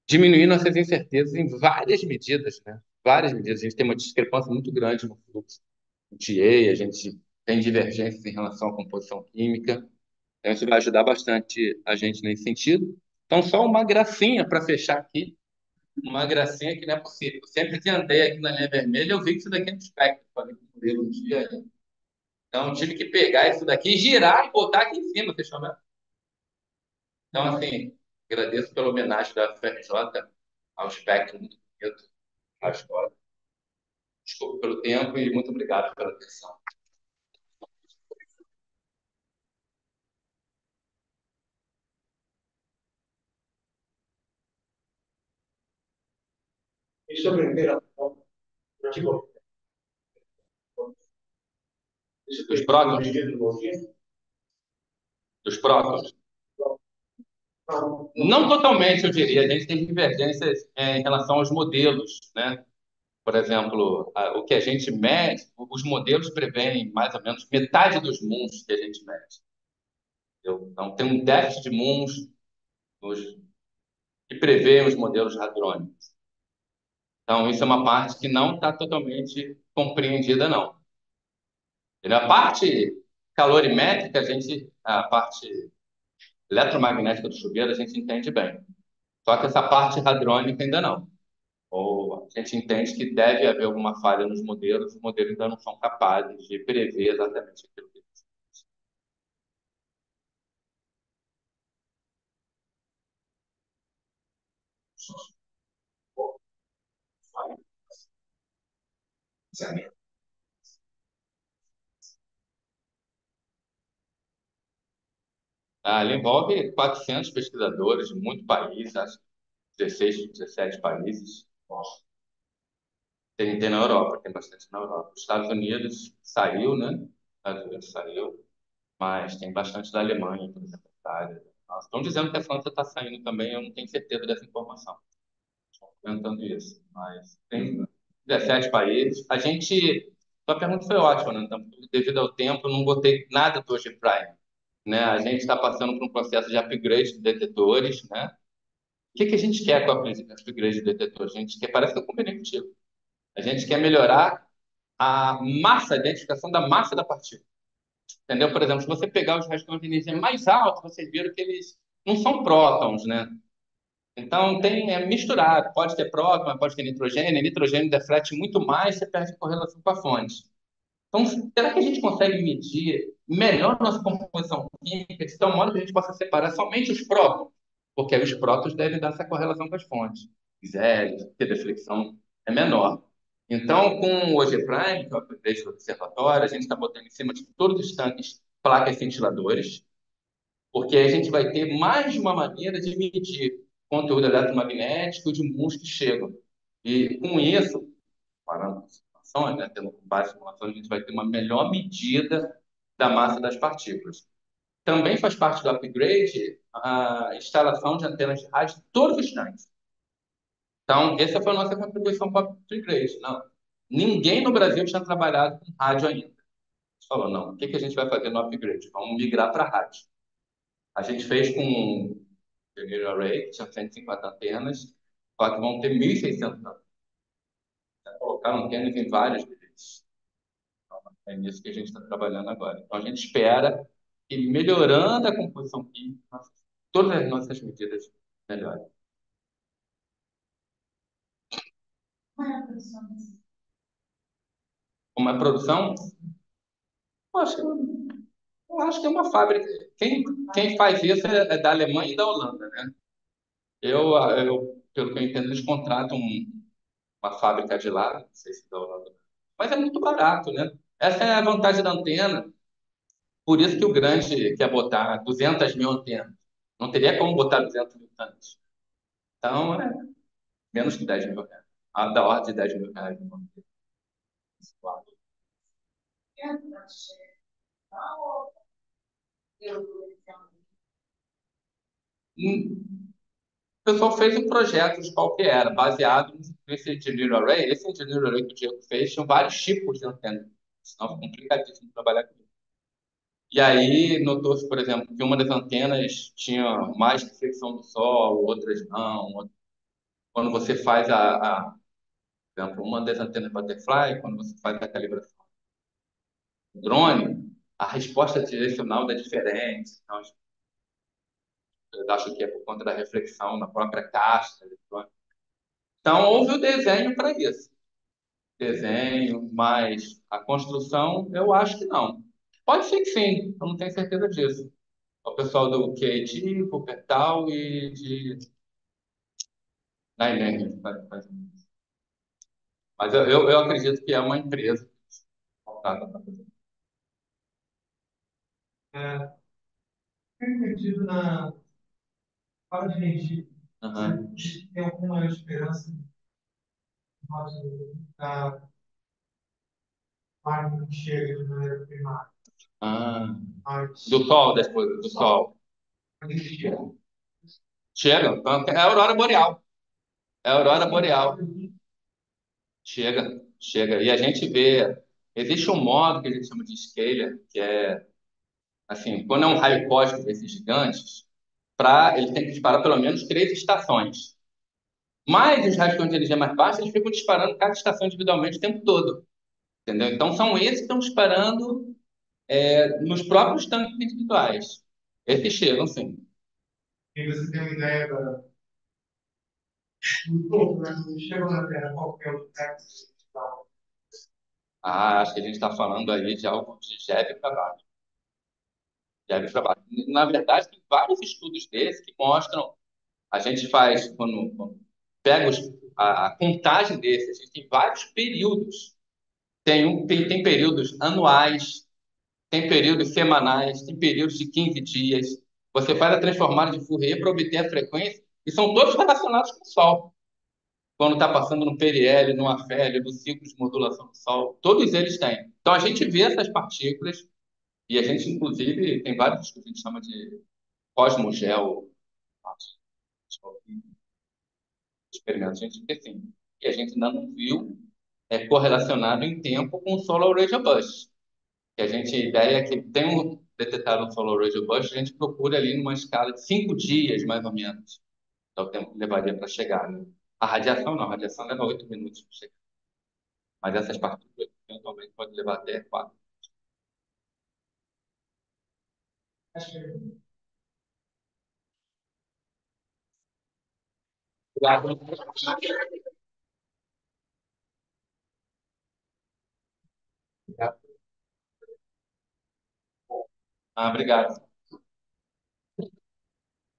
B: diminuir nossas incertezas em várias medidas, né? várias medidas. A gente tem uma discrepância muito grande no fluxo de EA, a gente tem divergências em relação à composição química. Então, isso vai ajudar bastante a gente nesse sentido. Então, só uma gracinha para fechar aqui. Uma gracinha que não é possível. Eu sempre que andei aqui na linha vermelha, eu vi que isso daqui é um espectro. Falei com o modelo um dia. Então, tive que pegar isso daqui, girar e botar aqui em cima, fechou mesmo? Então, assim, agradeço pela homenagem da FRJ ao espectro muito bonito, à escola. Desculpa pelo tempo e muito obrigado pela atenção.
A: Deixa eu ver, tipo,
B: Dos prótons, dos prótons. Não totalmente, eu diria. A gente tem divergências em relação aos modelos, né? Por exemplo, o que a gente mede, os modelos preveem mais ou menos metade dos moons que a gente mede. Entendeu? Então, tem um déficit de moons que prevê os modelos hadrônicos. Então, isso é uma parte que não está totalmente compreendida, não. Entendeu? A parte calorimétrica, a parte eletromagnética do chuveiro, a gente entende bem. Só que essa parte hadrônica ainda não. Ou a gente entende que deve haver alguma falha nos modelos, os modelos ainda não são capazes de prever exatamente aquilo que eles. Ele envolve 400 pesquisadores de muitos países, acho que 16, 17 países. Tem na Europa, tem bastante na Europa. Os Estados Unidos saiu, né? Os Estados Unidos saiu, mas tem bastante da Alemanha, por exemplo, da Itália. Estão dizendo que a França está saindo também, eu não tenho certeza dessa informação. Estão comentando isso, mas tem 17 países. Sua pergunta foi ótima, né? Então, devido ao tempo, eu não botei nada do G Prime, né? A gente está passando por um processo de upgrade de detetores, né? O que que a gente quer com a upgrade de detetores? A gente quer, parece que eu combinei contigo. A gente quer melhorar a massa, a identificação da massa da partícula. Entendeu? Por exemplo, se você pegar os raios de energia mais altos, vocês viram que eles não são prótons, né? Então, é misturado. Pode ter próton, mas pode ter nitrogênio. E nitrogênio deflete muito mais, você perde correlação com a fonte. Então, será que a gente consegue medir melhor nossa composição química de tal modo que a gente possa separar somente os prótons? Porque aí os prótons devem dar essa correlação com as fontes. Zero, que a deflexão é menor. Então, com o OG Prime, que é o upgrade do observatório, a gente está botando em cima de todos os tanques placas cintiladores, porque aí a gente vai ter mais de uma maneira de medir conteúdo eletromagnético de muons que chegam. E com isso, parando as simulações, né, tendo base em simulações, a gente vai ter uma melhor medida da massa das partículas. Também faz parte do upgrade a instalação de antenas de rádio em todos os tanques. Então, essa foi a nossa contribuição para o upgrade. Não, ninguém no Brasil tinha trabalhado com rádio ainda. A gente falou, não, o que que a gente vai fazer no upgrade? Vamos migrar para rádio. A gente fez com o Generator Array, que tinha 150 antenas, só que vão ter 1.600 antenas. Colocaram antenas em vários bilhetes. É nisso que a gente está trabalhando agora. Então, a gente espera que, melhorando a composição química, todas as nossas medidas melhorem. Como é a produção? Eu acho que, eu acho que é uma fábrica. Quem faz isso é da Alemanha e da Holanda, né? Pelo que eu entendo, eles contratam uma fábrica de lá, não sei se da Holanda. Mas é muito barato, né? Essa é a vantagem da antena. Por isso que o grande quer botar 200 mil antenas. Não teria como botar 200 mil antenas. Então, menos que 10 mil reais. Da ordem de 10 mil reais. O pessoal fez um projeto de qual que era, baseado nesse engineer array. Esse engineer array que o Diego fez tinha vários tipos de antena. Senão fica complicadíssimo trabalhar com isso. E aí notou-se, por exemplo, que uma das antenas tinha mais reflexão do sol, outras não. Quando você faz Por exemplo, uma das antenas Butterfly, quando você faz a calibração do drone, a resposta direcional é diferente. Então, eu acho que é por conta da reflexão na própria caixa eletrônica. Então, houve o desenho para isso. Desenho, mas a construção, eu acho que não. Pode ser que sim, eu não tenho certeza disso. O pessoal do QAT, Cupertal e de Nine. Mas eu acredito que é uma empresa voltada para fazer.
A: É, tem sentido na fala de gente.
B: Aham.
A: Tem alguma esperança da máquina que chega de maneira primária?
B: Ah,
A: Mas,
B: do sol, depois do sol.
A: quando ele chega,
B: Chega. Então, é a aurora boreal. É a aurora boreal. Chega, chega. E a gente vê. Existe um modo que a gente chama de scaler, que é assim, quando é um raio cósmico desses gigantes, ele tem que disparar pelo menos 3 estações. Mas os raios de energia mais baixa, eles ficam disparando cada estação individualmente o tempo todo. Entendeu? Então são esses que estão disparando nos próprios tanques individuais. Esses chegam, sim.
A: e você tem uma ideia do topo, né? Quando chega na Terra, qual que é o texto e tal.
B: Ah, acho que a gente está falando aí de algo de Jeve para baixo. Jeve para baixo. Na verdade, tem vários estudos desses que mostram. A gente faz, quando pega a contagem desses, a gente tem vários períodos. Tem períodos anuais, tem períodos semanais, tem períodos de 15 dias. Você faz a transformada de Fourier para obter a frequência, e são todos relacionados com o Sol. Quando está passando no PLL, no afélio, no ciclo de modulação do Sol, todos eles têm. Então a gente vê essas partículas, e a gente, inclusive, tem vários que a gente chama de cosmogel, experimentos, a gente vê assim, e a gente ainda não viu correlacionado em tempo com o Solar Radial Burst. Que a gente, a ideia é que tem detectado um Solar Radial Burst, a gente procura ali numa escala de 5 dias, mais ou menos. É o tempo que levaria para chegar. Né? A radiação não, a radiação leva 8 minutos para chegar. Mas essas partículas, eventualmente, pode levar até 4.
A: Acho que
B: Ah, obrigado.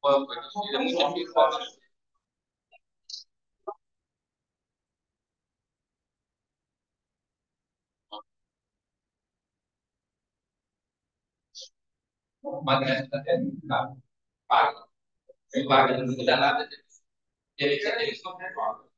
B: Pô, foi difícil, é muito difícil. Mas paga. Sem vaga, não muda nada. Eles não reclamam.